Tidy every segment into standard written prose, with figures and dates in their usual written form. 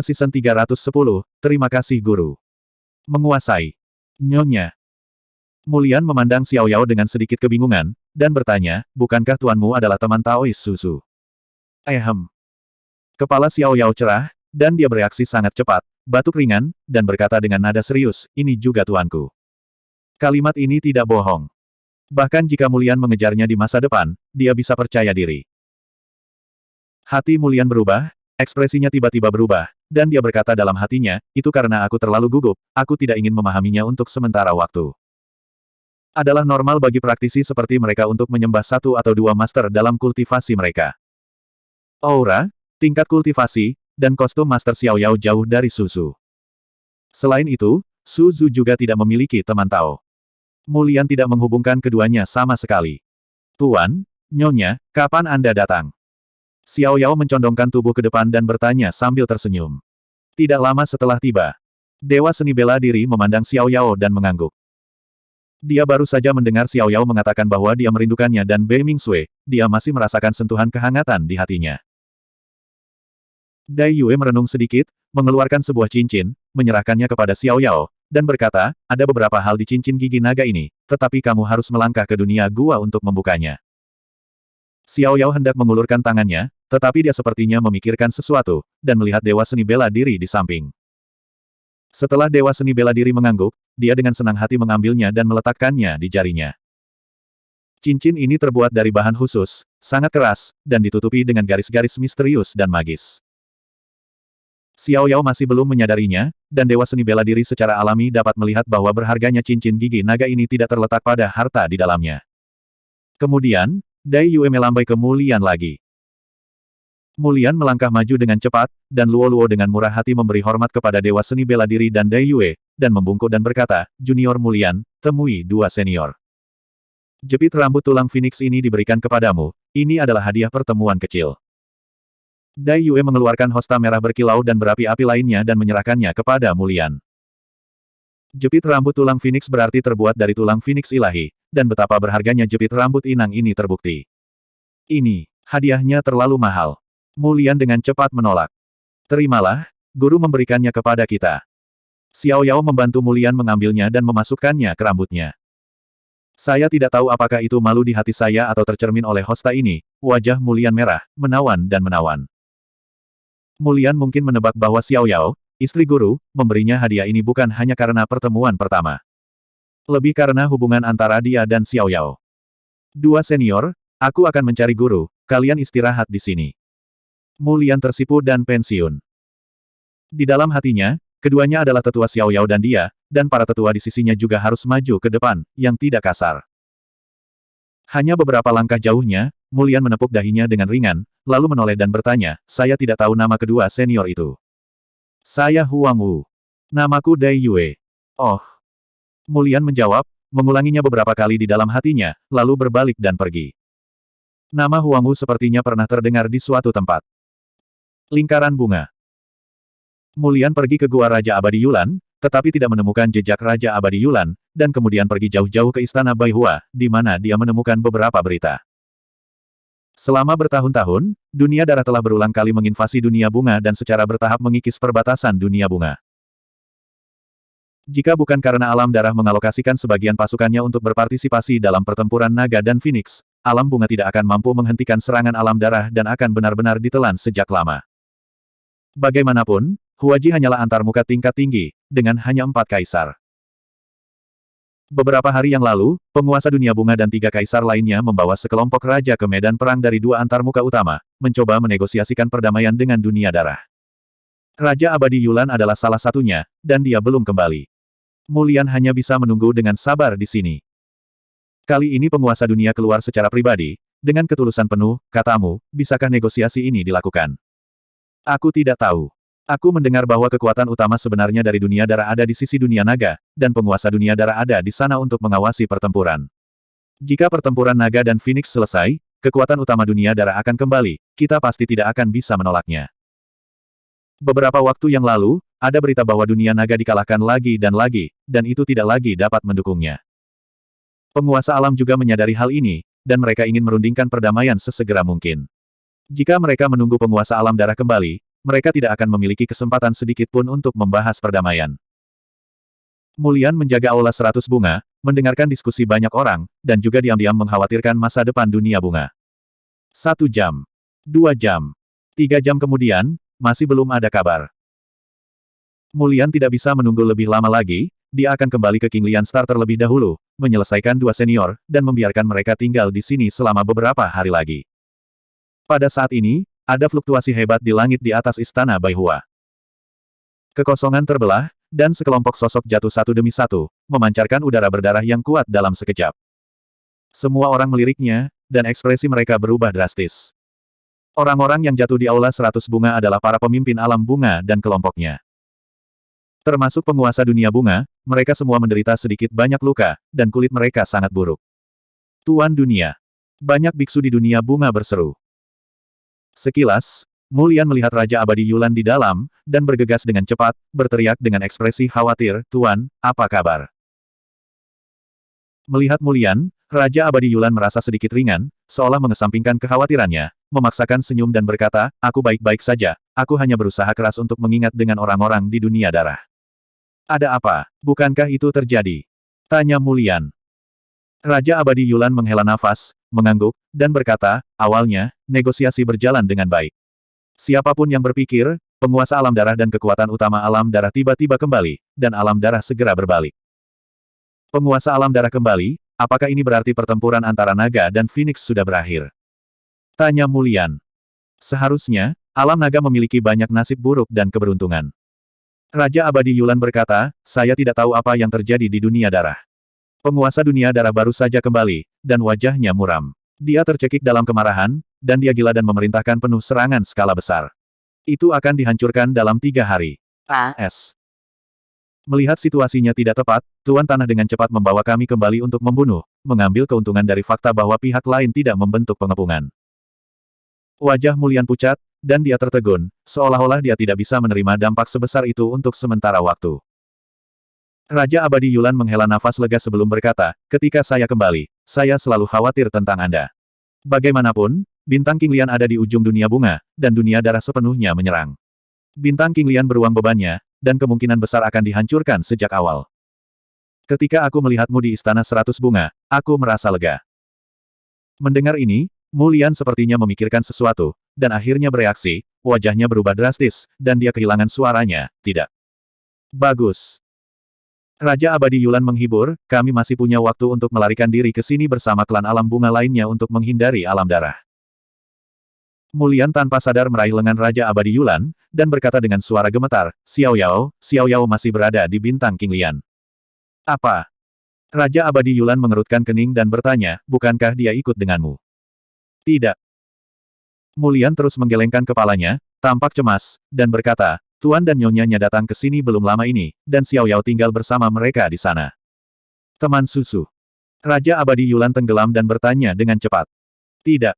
Season 310, terima kasih guru. Menguasai. Nyonya. Mulian memandang Xiao Yao dengan sedikit kebingungan, dan bertanya, bukankah tuanmu adalah teman Taois Susu? Kepala Xiao Yao cerah, dan dia bereaksi sangat cepat, batuk ringan, dan berkata dengan nada serius, ini juga tuanku. Kalimat ini tidak bohong. Bahkan jika Mulian mengejarnya di masa depan, dia bisa percaya diri. Hati Mulian berubah, ekspresinya tiba-tiba berubah, dan dia berkata dalam hatinya, itu karena aku terlalu gugup, aku tidak ingin memahaminya untuk sementara waktu. Adalah normal bagi praktisi seperti mereka untuk menyembah satu atau dua master dalam kultivasi mereka. Aura, tingkat kultivasi, dan kostum Master Xiao Yao jauh dari Suzu. Selain itu, Suzu juga tidak memiliki teman Tao. Mulian tidak menghubungkan keduanya sama sekali. Tuan, Nyonya, kapan Anda datang? Xiao Yao mencondongkan tubuh ke depan dan bertanya sambil tersenyum. Tidak lama setelah tiba. Dewa seni bela diri memandang Xiao Yao dan mengangguk. Dia baru saja mendengar Xiao Yao mengatakan bahwa dia merindukannya dan Bei Mingsui, dia masih merasakan sentuhan kehangatan di hatinya. Dai Yue merenung sedikit, mengeluarkan sebuah cincin, menyerahkannya kepada Xiao Yao, dan berkata, ada beberapa hal di cincin gigi naga ini, tetapi kamu harus melangkah ke dunia gua untuk membukanya. Xiao Yao hendak mengulurkan tangannya, tetapi dia sepertinya memikirkan sesuatu, dan melihat Dewa Seni Bela Diri di samping. Setelah Dewa Seni Bela Diri mengangguk, dia dengan senang hati mengambilnya dan meletakkannya di jarinya. Cincin ini terbuat dari bahan khusus, sangat keras, dan ditutupi dengan garis-garis misterius dan magis. Xiao Yao masih belum menyadarinya, dan Dewa Seni Bela Diri secara alami dapat melihat bahwa berharganya cincin gigi naga ini tidak terletak pada harta di dalamnya. Kemudian, Dai Yue melambai ke Mulian lagi. Mulian melangkah maju dengan cepat, dan Luo dengan murah hati memberi hormat kepada Dewa Seni Bela Diri dan Dai Yue, dan membungkuk dan berkata, Junior Mulian, temui dua senior. Jepit rambut tulang Phoenix ini diberikan kepadamu, ini adalah hadiah pertemuan kecil. Dai Yue mengeluarkan hosta merah berkilau dan berapi-api lainnya dan menyerahkannya kepada Mulian. Jepit rambut tulang Phoenix berarti terbuat dari tulang Phoenix ilahi, dan betapa berharganya jepit rambut inang ini terbukti. Ini, hadiahnya terlalu mahal. Mulian dengan cepat menolak. Terimalah, guru memberikannya kepada kita. Xiao Yao membantu Mulian mengambilnya dan memasukkannya ke rambutnya. Saya tidak tahu apakah itu malu di hati saya atau tercermin oleh hosta ini, wajah Mulian merah, menawan dan menawan. Mulian mungkin menebak bahwa Xiao Yao, istri guru, memberinya hadiah ini bukan hanya karena pertemuan pertama. Lebih karena hubungan antara dia dan Xiao Yao. Dua senior, aku akan mencari guru, kalian istirahat di sini. Mulian tersipu dan pensiun. Di dalam hatinya, keduanya adalah tetua Xiao Yao dan dia, dan para tetua di sisinya juga harus maju ke depan, yang tidak kasar. Hanya beberapa langkah jauhnya, Mulian menepuk dahinya dengan ringan, lalu menoleh dan bertanya, saya tidak tahu nama kedua senior itu. Saya Huang Wu. Namaku Dai Yue. Oh. Mulian menjawab, mengulanginya beberapa kali di dalam hatinya, lalu berbalik dan pergi. Nama Huang Wu sepertinya pernah terdengar di suatu tempat. Lingkaran bunga. Mulian pergi ke Gua Raja Abadi Yulan, tetapi tidak menemukan jejak Raja Abadi Yulan, dan kemudian pergi jauh-jauh ke Istana Baihua, di mana dia menemukan beberapa berita. Selama bertahun-tahun, dunia darah telah berulang kali menginvasi dunia bunga dan secara bertahap mengikis perbatasan dunia bunga. Jika bukan karena alam darah mengalokasikan sebagian pasukannya untuk berpartisipasi dalam pertempuran naga dan Phoenix, alam bunga tidak akan mampu menghentikan serangan alam darah dan akan benar-benar ditelan sejak lama. Bagaimanapun, Huaji hanyalah antarmuka tingkat tinggi, dengan hanya 4 kaisar. Beberapa hari yang lalu, penguasa dunia bunga dan 3 kaisar lainnya membawa sekelompok raja ke medan perang dari 2 antarmuka utama, mencoba menegosiasikan perdamaian dengan dunia darah. Raja Abadi Yulan adalah salah satunya, dan dia belum kembali. Mulian hanya bisa menunggu dengan sabar di sini. Kali ini penguasa dunia keluar secara pribadi, dengan ketulusan penuh, katamu, bisakah negosiasi ini dilakukan? Aku tidak tahu. Aku mendengar bahwa kekuatan utama sebenarnya dari dunia darah ada di sisi dunia naga, dan penguasa dunia darah ada di sana untuk mengawasi pertempuran. Jika pertempuran naga dan Phoenix selesai, kekuatan utama dunia darah akan kembali, kita pasti tidak akan bisa menolaknya. Beberapa waktu yang lalu, ada berita bahwa dunia naga dikalahkan lagi, dan itu tidak lagi dapat mendukungnya. Penguasa alam juga menyadari hal ini, dan mereka ingin merundingkan perdamaian sesegera mungkin. Jika mereka menunggu penguasa alam darah kembali, mereka tidak akan memiliki kesempatan sedikit pun untuk membahas perdamaian. Mulian menjaga aula 100 bunga, mendengarkan diskusi banyak orang, dan juga diam-diam mengkhawatirkan masa depan dunia bunga. 1 jam. 2 jam. 3 jam kemudian, masih belum ada kabar. Mulian tidak bisa menunggu lebih lama lagi, dia akan kembali ke King Lian Star terlebih dahulu, menyelesaikan 2 senior, dan membiarkan mereka tinggal di sini selama beberapa hari lagi. Pada saat ini, ada fluktuasi hebat di langit di atas istana Baihua. Kekosongan terbelah, dan sekelompok sosok jatuh satu demi satu, memancarkan udara berdarah yang kuat dalam sekejap. Semua orang meliriknya, dan ekspresi mereka berubah drastis. Orang-orang yang jatuh di aula 100 bunga adalah para pemimpin alam bunga dan kelompoknya. Termasuk penguasa dunia bunga, mereka semua menderita sedikit banyak luka, dan kulit mereka sangat buruk. Tuan dunia. Banyak biksu di dunia bunga berseru. Sekilas, Mulian melihat Raja Abadi Yulan di dalam, dan bergegas dengan cepat, berteriak dengan ekspresi khawatir, "Tuan, apa kabar?" Melihat Mulian, Raja Abadi Yulan merasa sedikit ringan, seolah mengesampingkan kekhawatirannya, memaksakan senyum dan berkata, "Aku baik-baik saja, aku hanya berusaha keras untuk mengingat dengan orang-orang di dunia darah." "Ada apa? Bukankah itu terjadi?" tanya Mulian. Raja Abadi Yulan menghela nafas, mengangguk, dan berkata, "Awalnya, negosiasi berjalan dengan baik. Siapapun yang berpikir, penguasa alam darah dan kekuatan utama alam darah tiba-tiba kembali, dan alam darah segera berbalik. Penguasa alam darah kembali, apakah ini berarti pertempuran antara naga dan Phoenix sudah berakhir?" tanya Mulian. "Seharusnya, alam naga memiliki banyak nasib buruk dan keberuntungan." Raja Abadi Yulan berkata, "Saya tidak tahu apa yang terjadi di dunia darah. Penguasa dunia darah baru saja kembali, dan wajahnya muram. Dia tercekik dalam kemarahan, dan dia gila dan memerintahkan penuh serangan skala besar. Itu akan dihancurkan dalam 3 hari. AS. Melihat situasinya tidak tepat, Tuan Tanah dengan cepat membawa kami kembali untuk membunuh, mengambil keuntungan dari fakta bahwa pihak lain tidak membentuk pengepungan." Wajah Mulian pucat, dan dia tertegun, seolah-olah dia tidak bisa menerima dampak sebesar itu untuk sementara waktu. Raja Abadi Yulan menghela nafas lega sebelum berkata, "Ketika saya kembali, saya selalu khawatir tentang Anda. Bagaimanapun, bintang King Lian ada di ujung dunia bunga, dan dunia darah sepenuhnya menyerang. Bintang King Lian beruang bebannya, dan kemungkinan besar akan dihancurkan sejak awal. Ketika aku melihatmu di Istana 100 Bunga, aku merasa lega." Mendengar ini, Mulian sepertinya memikirkan sesuatu, dan akhirnya bereaksi, wajahnya berubah drastis, dan dia kehilangan suaranya, "Tidak. Bagus." Raja Abadi Yulan menghibur, "Kami masih punya waktu untuk melarikan diri ke sini bersama klan alam bunga lainnya untuk menghindari alam darah." Mulian tanpa sadar meraih lengan Raja Abadi Yulan, dan berkata dengan suara gemetar, Xiao Yao masih berada di bintang King Lian." "Apa?" Raja Abadi Yulan mengerutkan kening dan bertanya, "Bukankah dia ikut denganmu?" "Tidak." Mulian terus menggelengkan kepalanya, tampak cemas, dan berkata, "Tuan dan nyonyanya datang ke sini belum lama ini, dan Xiao Yao tinggal bersama mereka di sana." "Teman susu." Raja Abadi Yulan tenggelam dan bertanya dengan cepat. "Tidak."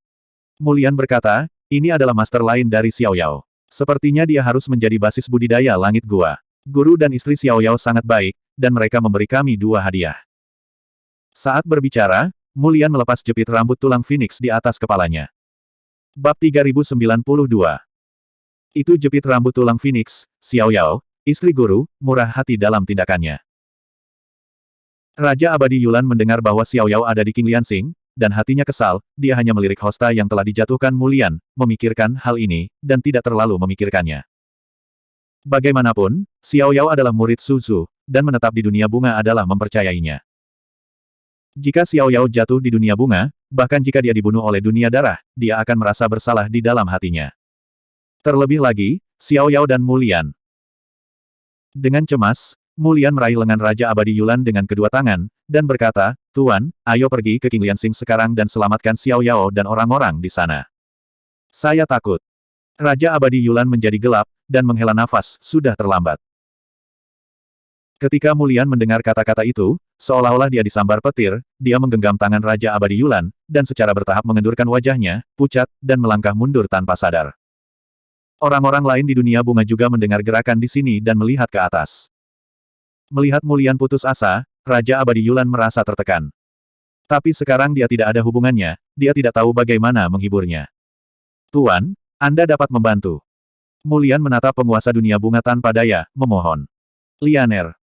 Mulian berkata, "Ini adalah master lain dari Xiao Yao. Sepertinya dia harus menjadi basis budidaya langit gua. Guru dan istri Xiao Yao sangat baik, dan mereka memberi kami 2 hadiah." Saat berbicara, Mulian melepas jepit rambut tulang Phoenix di atas kepalanya. Bab 3092. Itu jepit rambut tulang Phoenix, Xiao Yao, istri guru, murah hati dalam tindakannya. Raja Abadi Yulan mendengar bahwa Xiao Yao ada di King Liansing, dan hatinya kesal, dia hanya melirik hosta yang telah dijatuhkan Mulian, memikirkan hal ini, dan tidak terlalu memikirkannya. Bagaimanapun, Xiao Yao adalah murid Suzu, dan menetap di dunia bunga adalah mempercayainya. Jika Xiao Yao jatuh di dunia bunga, bahkan jika dia dibunuh oleh dunia darah, dia akan merasa bersalah di dalam hatinya. Terlebih lagi, Xiao Yao dan Mulian. Dengan cemas, Mulian meraih lengan Raja Abadi Yulan dengan kedua tangan, dan berkata, "Tuan, ayo pergi ke King Liansing sekarang dan selamatkan Xiao Yao dan orang-orang di sana." "Saya takut." Raja Abadi Yulan menjadi gelap, dan menghela nafas, sudah terlambat. Ketika Mulian mendengar kata-kata itu, seolah-olah dia disambar petir, dia menggenggam tangan Raja Abadi Yulan, dan secara bertahap mengendurkan wajahnya, pucat, dan melangkah mundur tanpa sadar. Orang-orang lain di dunia bunga juga mendengar gerakan di sini dan melihat ke atas. Melihat Mulian putus asa, Raja Abadi Yulan merasa tertekan. Tapi sekarang dia tidak ada hubungannya, dia tidak tahu bagaimana menghiburnya. "Tuan, Anda dapat membantu." Mulian menatap penguasa dunia bunga tanpa daya, memohon. Lianer.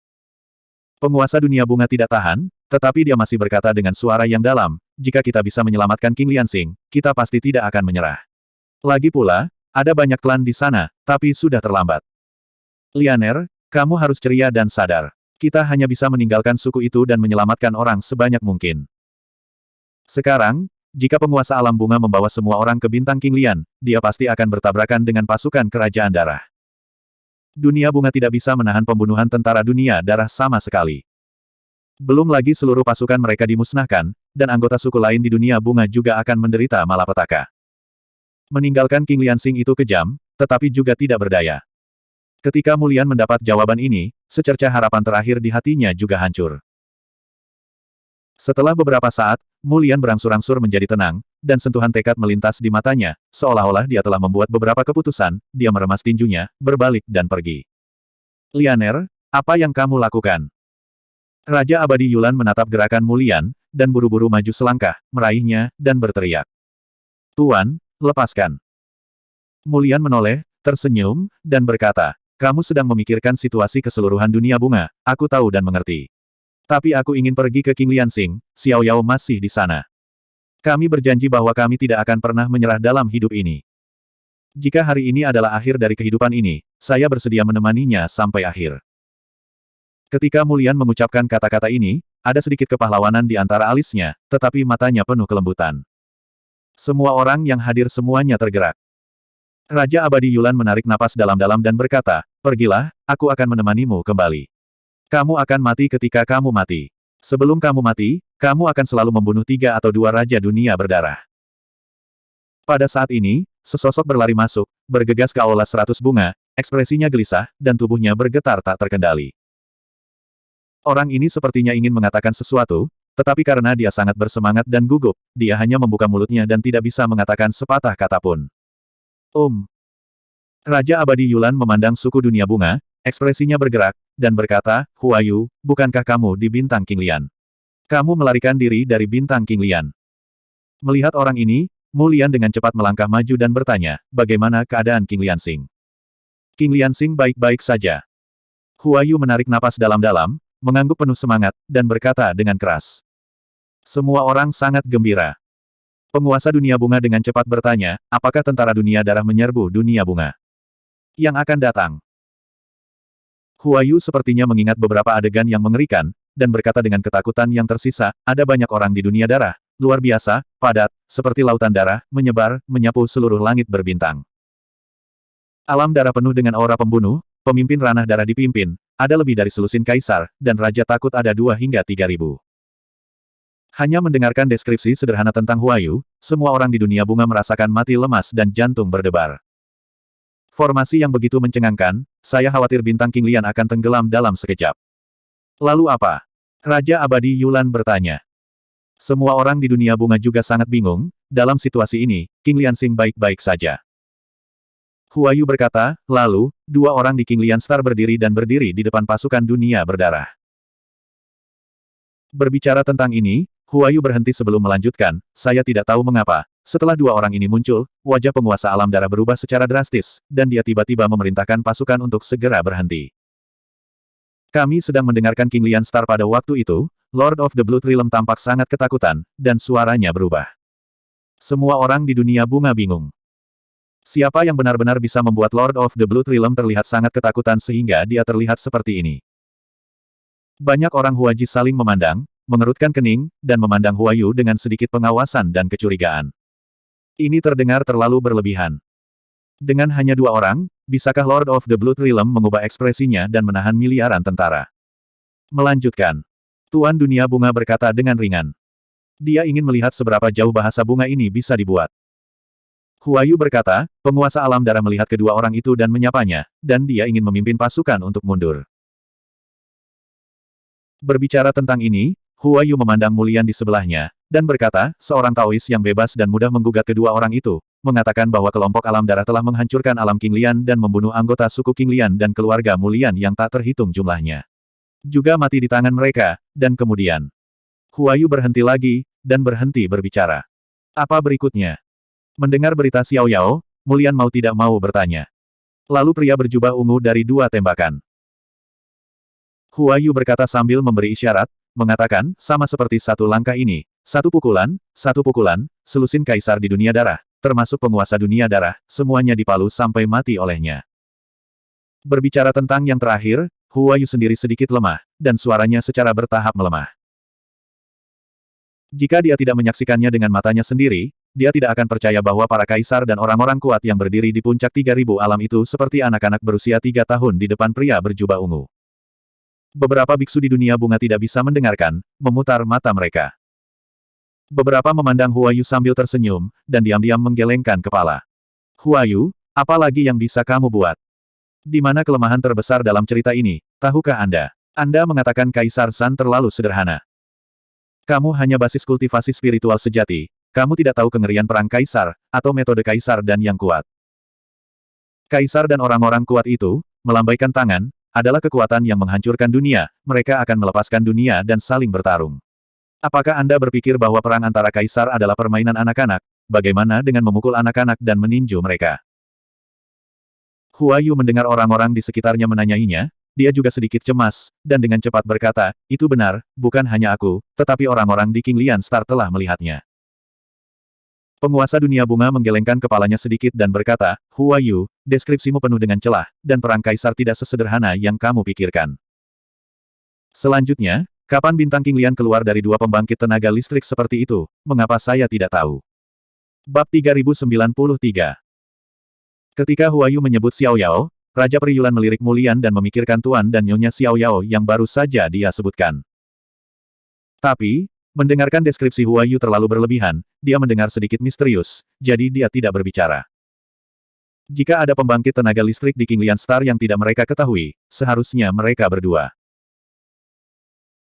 Penguasa dunia bunga tidak tahan, tetapi dia masih berkata dengan suara yang dalam, jika kita bisa menyelamatkan King Liansing, kita pasti tidak akan menyerah. Lagi pula, ada banyak klan di sana, tapi sudah terlambat. Lianer, kamu harus ceria dan sadar. Kita hanya bisa meninggalkan suku itu dan menyelamatkan orang sebanyak mungkin. Sekarang, jika penguasa alam bunga membawa semua orang ke bintang King Lian, dia pasti akan bertabrakan dengan pasukan kerajaan darah. Dunia bunga tidak bisa menahan pembunuhan tentara dunia darah sama sekali. Belum lagi seluruh pasukan mereka dimusnahkan, dan anggota suku lain di dunia bunga juga akan menderita malapetaka. Meninggalkan King Liansing itu kejam, tetapi juga tidak berdaya. Ketika Mulian mendapat jawaban ini, secerca harapan terakhir di hatinya juga hancur. Setelah beberapa saat, Mulian berangsur-angsur menjadi tenang, dan sentuhan tekad melintas di matanya, seolah-olah dia telah membuat beberapa keputusan, dia meremas tinjunya, berbalik dan pergi. Lianer, apa yang kamu lakukan? Raja Abadi Yulan menatap gerakan Mulian, dan buru-buru maju selangkah, meraihnya, dan berteriak. Tuan, lepaskan. Mulian menoleh, tersenyum, dan berkata, kamu sedang memikirkan situasi keseluruhan dunia bunga, aku tahu dan mengerti. Tapi aku ingin pergi ke King Liansing, Xiao Yao masih di sana. Kami berjanji bahwa kami tidak akan pernah menyerah dalam hidup ini. Jika hari ini adalah akhir dari kehidupan ini, saya bersedia menemaninya sampai akhir. Ketika Mulian mengucapkan kata-kata ini, ada sedikit kepahlawanan di antara alisnya, tetapi matanya penuh kelembutan. Semua orang yang hadir semuanya tergerak. Raja Abadi Yulan menarik napas dalam-dalam dan berkata, pergilah, aku akan menemanimu kembali. Kamu akan mati ketika kamu mati. Sebelum kamu mati, kamu akan selalu membunuh 3 atau 2 raja dunia berdarah. Pada saat ini, sesosok berlari masuk, bergegas ke aula 100 bunga, ekspresinya gelisah, dan tubuhnya bergetar tak terkendali. Orang ini sepertinya ingin mengatakan sesuatu, tetapi karena dia sangat bersemangat dan gugup, dia hanya membuka mulutnya dan tidak bisa mengatakan sepatah kata pun. Raja Abadi Yulan memandang suku dunia bunga, ekspresinya bergerak, dan berkata, Huayu, bukankah kamu di bintang King Lian? Kamu melarikan diri dari bintang King Lian. Melihat orang ini, Mulian dengan cepat melangkah maju dan bertanya, bagaimana keadaan King Liansing? King Liansing baik-baik saja. Huayu menarik napas dalam-dalam, mengangguk penuh semangat, dan berkata dengan keras. Semua orang sangat gembira. Penguasa dunia bunga dengan cepat bertanya, apakah tentara dunia darah menyerbu dunia bunga? Yang akan datang. Huayu sepertinya mengingat beberapa adegan yang mengerikan, dan berkata dengan ketakutan yang tersisa, ada banyak orang di dunia darah, luar biasa, padat, seperti lautan darah, menyebar, menyapu seluruh langit berbintang. Alam darah penuh dengan aura pembunuh, pemimpin ranah darah dipimpin, ada lebih dari selusin kaisar, dan raja takut ada 2 hingga 3.000. Hanya mendengarkan deskripsi sederhana tentang Huayu, semua orang di dunia bunga merasakan mati lemas dan jantung berdebar. Formasi yang begitu mencengangkan, saya khawatir bintang King Lian akan tenggelam dalam sekejap. Lalu apa? Raja Abadi Yulan bertanya. Semua orang di dunia bunga juga sangat bingung, dalam situasi ini, King Liansing baik-baik saja. Huayu berkata, lalu, 2 orang di King Lian Star berdiri di depan pasukan dunia berdarah. Berbicara tentang ini, Huayu berhenti sebelum melanjutkan, saya tidak tahu mengapa. Setelah 2 orang ini muncul, wajah penguasa alam darah berubah secara drastis, dan dia tiba-tiba memerintahkan pasukan untuk segera berhenti. Kami sedang mendengarkan King Lian Star pada waktu itu, Lord of the Blood Realm tampak sangat ketakutan, dan suaranya berubah. Semua orang di dunia bunga bingung. Siapa yang benar-benar bisa membuat Lord of the Blood Realm terlihat sangat ketakutan sehingga dia terlihat seperti ini? Banyak orang Huaji saling memandang, mengerutkan kening, dan memandang Huayu dengan sedikit pengawasan dan kecurigaan. Ini terdengar terlalu berlebihan. Dengan hanya 2 orang, bisakah Lord of the Blood Realm mengubah ekspresinya dan menahan miliaran tentara? Melanjutkan. Tuan Dunia Bunga berkata dengan ringan. Dia ingin melihat seberapa jauh bahasa bunga ini bisa dibuat. Huayu berkata, penguasa alam darah melihat kedua orang itu dan menyapanya, dan dia ingin memimpin pasukan untuk mundur. Berbicara tentang ini, Huayu memandang Mulian di sebelahnya, dan berkata, seorang Taois yang bebas dan mudah menggugat kedua orang itu, mengatakan bahwa kelompok alam darah telah menghancurkan alam King Lian dan membunuh anggota suku King Lian dan keluarga Mulian yang tak terhitung jumlahnya. Juga mati di tangan mereka, dan kemudian. Huayu berhenti lagi, dan berhenti berbicara. Apa berikutnya? Mendengar berita Xiao Yao, Mulian mau tidak mau bertanya. Lalu pria berjubah ungu dari dua tembakan. Hua Yu berkata sambil memberi isyarat, mengatakan, sama seperti satu langkah ini, satu pukulan, selusin kaisar di dunia darah, termasuk penguasa dunia darah, semuanya dipalu sampai mati olehnya. Berbicara tentang yang terakhir, Hua Yu sendiri sedikit lemah, dan suaranya secara bertahap melemah. Jika dia tidak menyaksikannya dengan matanya sendiri, dia tidak akan percaya bahwa para kaisar dan orang-orang kuat yang berdiri di puncak 3000 alam itu seperti anak-anak berusia 3 tahun di depan pria berjubah ungu. Beberapa biksu di dunia bunga tidak bisa mendengarkan, memutar mata mereka. Beberapa memandang Hua Yu sambil tersenyum, dan diam-diam menggelengkan kepala. Hua Yu, apa lagi yang bisa kamu buat? Di mana kelemahan terbesar dalam cerita ini, tahukah Anda? Anda mengatakan Kaisar San terlalu sederhana. Kamu hanya basis kultivasi spiritual sejati, kamu tidak tahu kengerian perang Kaisar, atau metode Kaisar dan yang kuat. Kaisar dan orang-orang kuat itu, melambaikan tangan, adalah kekuatan yang menghancurkan dunia, mereka akan melepaskan dunia dan saling bertarung. Apakah Anda berpikir bahwa perang antara Kaisar adalah permainan anak-anak? Bagaimana dengan memukul anak-anak dan meninju mereka? Hua Yu mendengar orang-orang di sekitarnya menanyainya, dia juga sedikit cemas, dan dengan cepat berkata, itu benar, bukan hanya aku, tetapi orang-orang di King Lian Star telah melihatnya. Penguasa dunia bunga menggelengkan kepalanya sedikit dan berkata, Hua Yu, deskripsimu penuh dengan celah, dan perang kaisar tidak sesederhana yang kamu pikirkan. Selanjutnya, kapan bintang King Lian keluar dari dua pembangkit tenaga listrik seperti itu, mengapa saya tidak tahu? Bab 3093. Ketika Hua Yu menyebut Xiao Yao, Raja Periyulan melirik Mulian dan memikirkan Tuan dan Nyonya Xiao Yao yang baru saja dia sebutkan. Tapi, mendengarkan deskripsi Hua Yu terlalu berlebihan, dia mendengar sedikit misterius, jadi dia tidak berbicara. Jika ada pembangkit tenaga listrik di King Lian Star yang tidak mereka ketahui, seharusnya mereka berdua.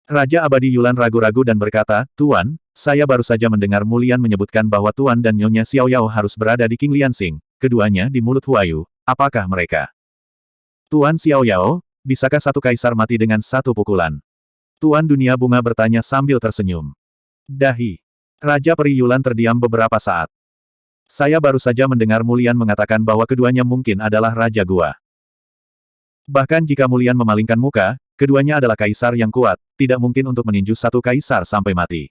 Raja Abadi Yulan ragu-ragu dan berkata, Tuan, saya baru saja mendengar Mulian menyebutkan bahwa Tuan dan Nyonya Xiao Yao harus berada di King Lian Xing, keduanya di mulut Hua Yu, apakah mereka? Tuan Xiao Yao, bisakah satu kaisar mati dengan satu pukulan? Tuan Dunia Bunga bertanya sambil tersenyum. Dahi. Raja Peri Yulan terdiam beberapa saat. Saya baru saja mendengar Mulian mengatakan bahwa keduanya mungkin adalah Raja Gua. Bahkan jika Mulian memalingkan muka, keduanya adalah kaisar yang kuat, tidak mungkin untuk meninju satu kaisar sampai mati.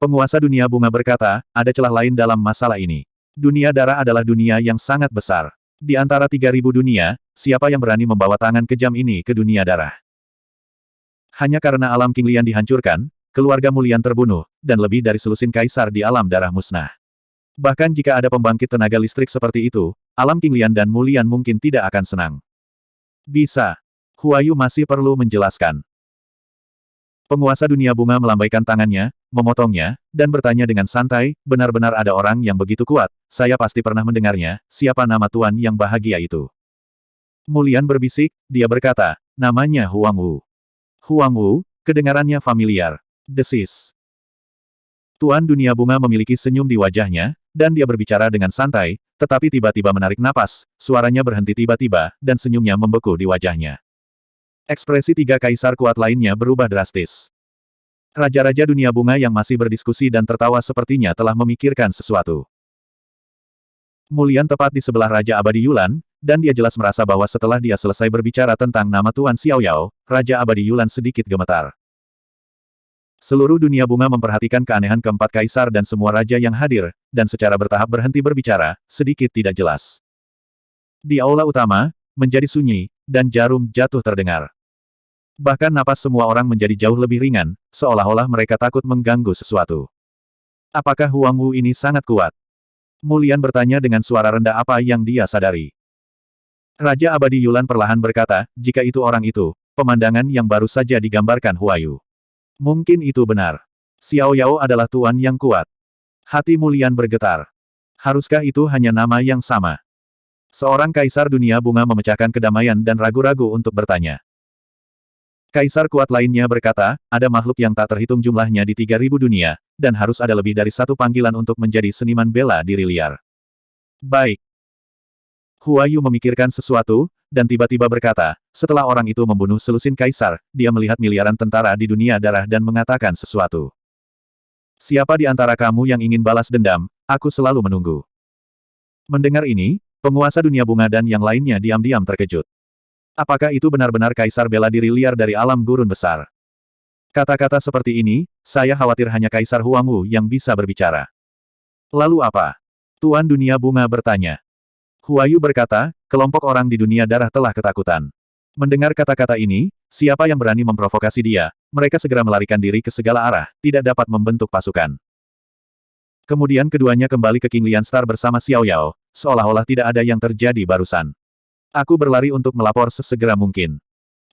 Penguasa Dunia Bunga berkata, ada celah lain dalam masalah ini. Dunia darah adalah dunia yang sangat besar. Di antara 3000 dunia, siapa yang berani membawa tangan kejam ini ke dunia darah? Hanya karena alam King Lian dihancurkan, keluarga Mulian terbunuh, dan lebih dari selusin kaisar di alam darah musnah. Bahkan jika ada pembangkit tenaga listrik seperti itu, alam King Lian dan Mulian mungkin tidak akan senang. Bisa. Hua Yu masih perlu menjelaskan. Penguasa dunia bunga melambaikan tangannya, memotongnya, dan bertanya dengan santai, benar-benar ada orang yang begitu kuat, saya pasti pernah mendengarnya, siapa nama tuan yang bahagia itu? Mulian berbisik, dia berkata, namanya Huang Wu. Huang Wu, kedengarannya familiar. Desis. Tuan dunia bunga memiliki senyum di wajahnya, dan dia berbicara dengan santai, tetapi tiba-tiba menarik napas, suaranya berhenti tiba-tiba, dan senyumnya membeku di wajahnya. Ekspresi tiga kaisar kuat lainnya berubah drastis. Raja-raja dunia bunga yang masih berdiskusi dan tertawa sepertinya telah memikirkan sesuatu. Mulian tepat di sebelah Raja Abadi Yulan, dan dia jelas merasa bahwa setelah dia selesai berbicara tentang nama Tuan Xiao Yao, Raja Abadi Yulan sedikit gemetar. Seluruh dunia bunga memperhatikan keanehan keempat kaisar dan semua raja yang hadir, dan secara bertahap berhenti berbicara, sedikit tidak jelas. Di aula utama, menjadi sunyi, dan jarum jatuh terdengar. Bahkan napas semua orang menjadi jauh lebih ringan, seolah-olah mereka takut mengganggu sesuatu. Apakah Huang Wu ini sangat kuat? Mulian bertanya dengan suara rendah apa yang dia sadari. Raja Abadi Yulan perlahan berkata, jika itu orang itu, pemandangan yang baru saja digambarkan Hua Yu. Mungkin itu benar. Xiao Yao adalah tuan yang kuat. Hati Mulian bergetar. Haruskah itu hanya nama yang sama? Seorang kaisar dunia bunga memecahkan kedamaian dan ragu-ragu untuk bertanya. Kaisar kuat lainnya berkata, ada makhluk yang tak terhitung jumlahnya di 3000 dunia, dan harus ada lebih dari satu panggilan untuk menjadi seniman bela diri liar. Baik. Hua Yu memikirkan sesuatu, dan tiba-tiba berkata, setelah orang itu membunuh selusin kaisar, dia melihat miliaran tentara di dunia darah dan mengatakan sesuatu. Siapa di antara kamu yang ingin balas dendam, aku selalu menunggu. Mendengar ini, Penguasa dunia bunga dan yang lainnya diam-diam terkejut. Apakah itu benar-benar kaisar bela diri liar dari alam gurun besar? Kata-kata seperti ini, saya khawatir hanya Kaisar Huangwu yang bisa berbicara. Lalu apa? Tuan Dunia Bunga bertanya. Huayu berkata, kelompok orang di dunia darah telah ketakutan. Mendengar kata-kata ini, siapa yang berani memprovokasi dia, mereka segera melarikan diri ke segala arah, tidak dapat membentuk pasukan. Kemudian keduanya kembali ke King Lian Star bersama Xiao Yao, seolah-olah tidak ada yang terjadi barusan. Aku berlari untuk melapor sesegera mungkin.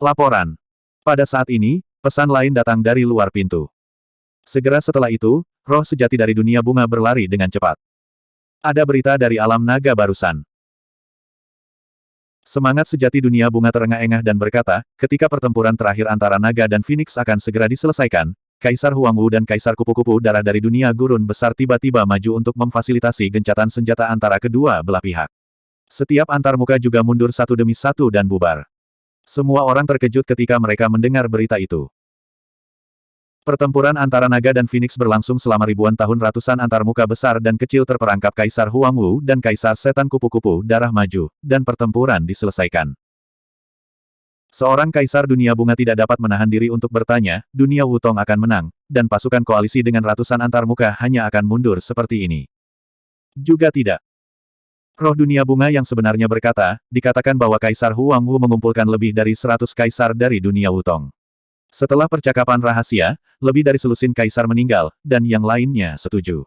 Laporan. Pada saat ini, pesan lain datang dari luar pintu. Segera setelah itu, roh sejati dari dunia bunga berlari dengan cepat. Ada berita dari alam naga barusan. Semangat sejati dunia bunga terengah-engah dan berkata, ketika pertempuran terakhir antara naga dan Phoenix akan segera diselesaikan, Kaisar Huangwu dan Kaisar Kupu-Kupu Darah dari dunia gurun besar tiba-tiba maju untuk memfasilitasi gencatan senjata antara kedua belah pihak. Setiap antarmuka juga mundur satu demi satu dan bubar. Semua orang terkejut ketika mereka mendengar berita itu. Pertempuran antara naga dan Phoenix berlangsung selama ribuan tahun. Ratusan antarmuka besar dan kecil terperangkap Kaisar Huangwu dan Kaisar Setan Kupu-Kupu Darah maju, dan pertempuran diselesaikan. Seorang Kaisar Dunia Bunga tidak dapat menahan diri untuk bertanya, dunia Wutong akan menang, dan pasukan koalisi dengan ratusan antarmuka hanya akan mundur seperti ini. Juga tidak. Roh dunia bunga yang sebenarnya berkata, dikatakan bahwa Kaisar Huangwu mengumpulkan lebih dari 100 kaisar dari dunia Wutong. Setelah percakapan rahasia, lebih dari selusin kaisar meninggal, dan yang lainnya setuju.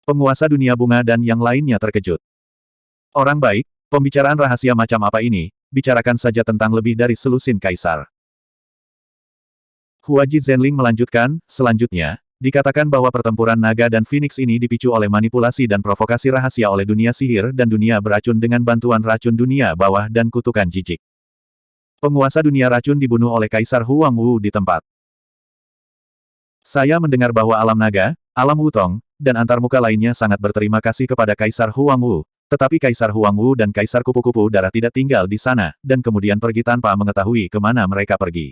Penguasa dunia bunga dan yang lainnya terkejut. Orang baik, pembicaraan rahasia macam apa ini, bicarakan saja tentang lebih dari selusin kaisar. Huaji Zhenling melanjutkan, selanjutnya, dikatakan bahwa pertempuran naga dan Phoenix ini dipicu oleh manipulasi dan provokasi rahasia oleh dunia sihir dan dunia beracun dengan bantuan racun dunia bawah dan kutukan jijik. Penguasa dunia racun dibunuh oleh Kaisar Huangwu di tempat. Saya mendengar bahwa alam naga, alam Wutong, dan antarmuka lainnya sangat berterima kasih kepada Kaisar Huangwu, tetapi Kaisar Huangwu dan Kaisar Kupu-Kupu Darah tidak tinggal di sana, dan kemudian pergi tanpa mengetahui kemana mereka pergi.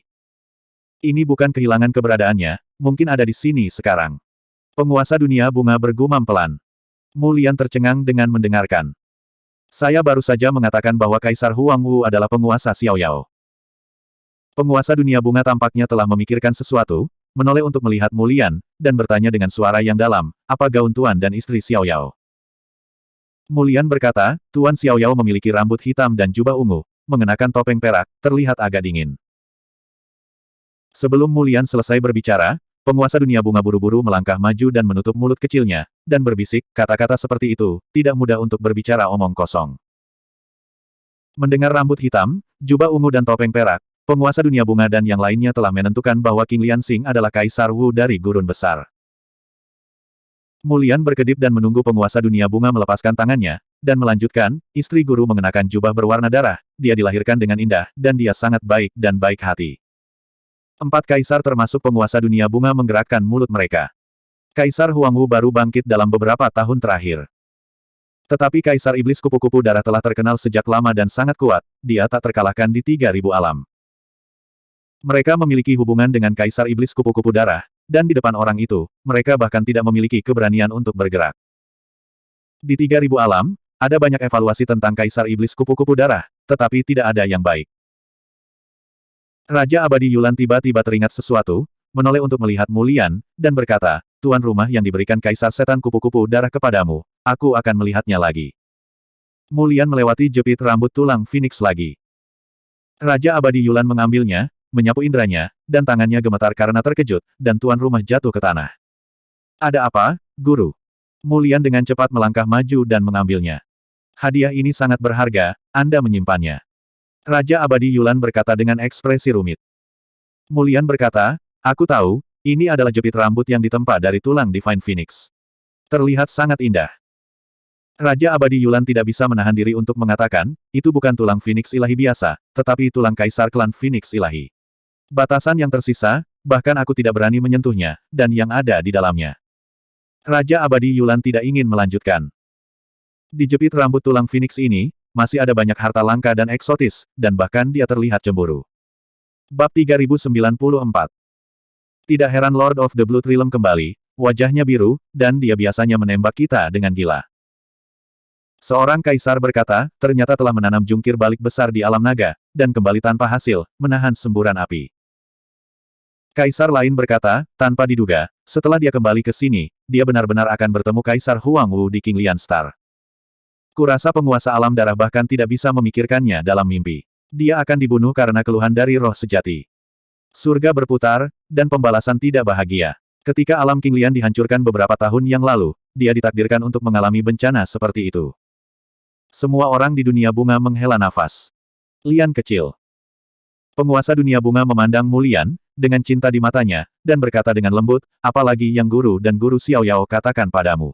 Ini bukan kehilangan keberadaannya, mungkin ada di sini sekarang. Penguasa dunia bunga bergumam pelan. Mulian tercengang dengan mendengarkan. Saya baru saja mengatakan bahwa Kaisar Huangwu adalah penguasa Xiao Yao. Penguasa dunia bunga tampaknya telah memikirkan sesuatu, menoleh untuk melihat Mulian, dan bertanya dengan suara yang dalam, apa gaun Tuan dan istri Xiao Yao? Mulian berkata, Tuan Xiao Yao memiliki rambut hitam dan jubah ungu, mengenakan topeng perak, terlihat agak dingin. Sebelum Mulian selesai berbicara, penguasa dunia bunga buru-buru melangkah maju dan menutup mulut kecilnya, dan berbisik, kata-kata seperti itu, tidak mudah untuk berbicara omong kosong. Mendengar rambut hitam, jubah ungu dan topeng perak, penguasa dunia bunga dan yang lainnya telah menentukan bahwa King Lianxing adalah Kaisar Wu dari Gurun Besar. Mulian berkedip dan menunggu penguasa dunia bunga melepaskan tangannya, dan melanjutkan, istri guru mengenakan jubah berwarna darah, dia dilahirkan dengan indah, dan dia sangat baik dan baik hati. 4 kaisar termasuk penguasa dunia bunga menggerakkan mulut mereka. Kaisar Huangwu baru bangkit dalam beberapa tahun terakhir. Tetapi Kaisar Iblis Kupu-Kupu Darah telah terkenal sejak lama dan sangat kuat, dia tak terkalahkan di 3000 alam. Mereka memiliki hubungan dengan Kaisar Iblis Kupu-Kupu Darah, dan di depan orang itu, mereka bahkan tidak memiliki keberanian untuk bergerak. Di 3000 alam, ada banyak evaluasi tentang Kaisar Iblis Kupu-Kupu Darah, tetapi tidak ada yang baik. Raja Abadi Yulan tiba-tiba teringat sesuatu, menoleh untuk melihat Mulian, dan berkata, Tuan rumah yang diberikan Kaisar Setan Kupu-Kupu Darah kepadamu, aku akan melihatnya lagi. Mulian melewati jepit rambut tulang Phoenix lagi. Raja Abadi Yulan mengambilnya, menyapu indranya, dan tangannya gemetar karena terkejut, dan tuan rumah jatuh ke tanah. Ada apa, guru? Mulian dengan cepat melangkah maju dan mengambilnya. Hadiah ini sangat berharga, Anda menyimpannya. Raja Abadi Yulan berkata dengan ekspresi rumit. Mulian berkata, aku tahu, ini adalah jepit rambut yang ditempa dari tulang Divine Phoenix. Terlihat sangat indah. Raja Abadi Yulan tidak bisa menahan diri untuk mengatakan, itu bukan tulang Phoenix ilahi biasa, tetapi tulang kaisar klan Phoenix ilahi. Batasan yang tersisa, bahkan aku tidak berani menyentuhnya, dan yang ada di dalamnya. Raja Abadi Yulan tidak ingin melanjutkan. Di jepit rambut tulang Phoenix ini, masih ada banyak harta langka dan eksotis, dan bahkan dia terlihat cemburu. Bab 3094. Tidak heran Lord of the Blood Realm kembali, wajahnya biru, dan dia biasanya menembak kita dengan gila. Seorang kaisar berkata, ternyata telah menanam jungkir balik besar di alam naga, dan kembali tanpa hasil, menahan semburan api. Kaisar lain berkata, tanpa diduga, setelah dia kembali ke sini, dia benar-benar akan bertemu Kaisar Huang Wu di King Lian Star. Kurasa penguasa alam darah bahkan tidak bisa memikirkannya dalam mimpi. Dia akan dibunuh karena keluhan dari roh sejati. Surga berputar, dan pembalasan tidak bahagia. Ketika alam King Lian dihancurkan beberapa tahun yang lalu, dia ditakdirkan untuk mengalami bencana seperti itu. Semua orang di dunia bunga menghela nafas. Lian kecil. Penguasa dunia bunga memandang Mu Lian, dengan cinta di matanya, dan berkata dengan lembut, apalagi yang guru dan guru Xiao Yao katakan padamu.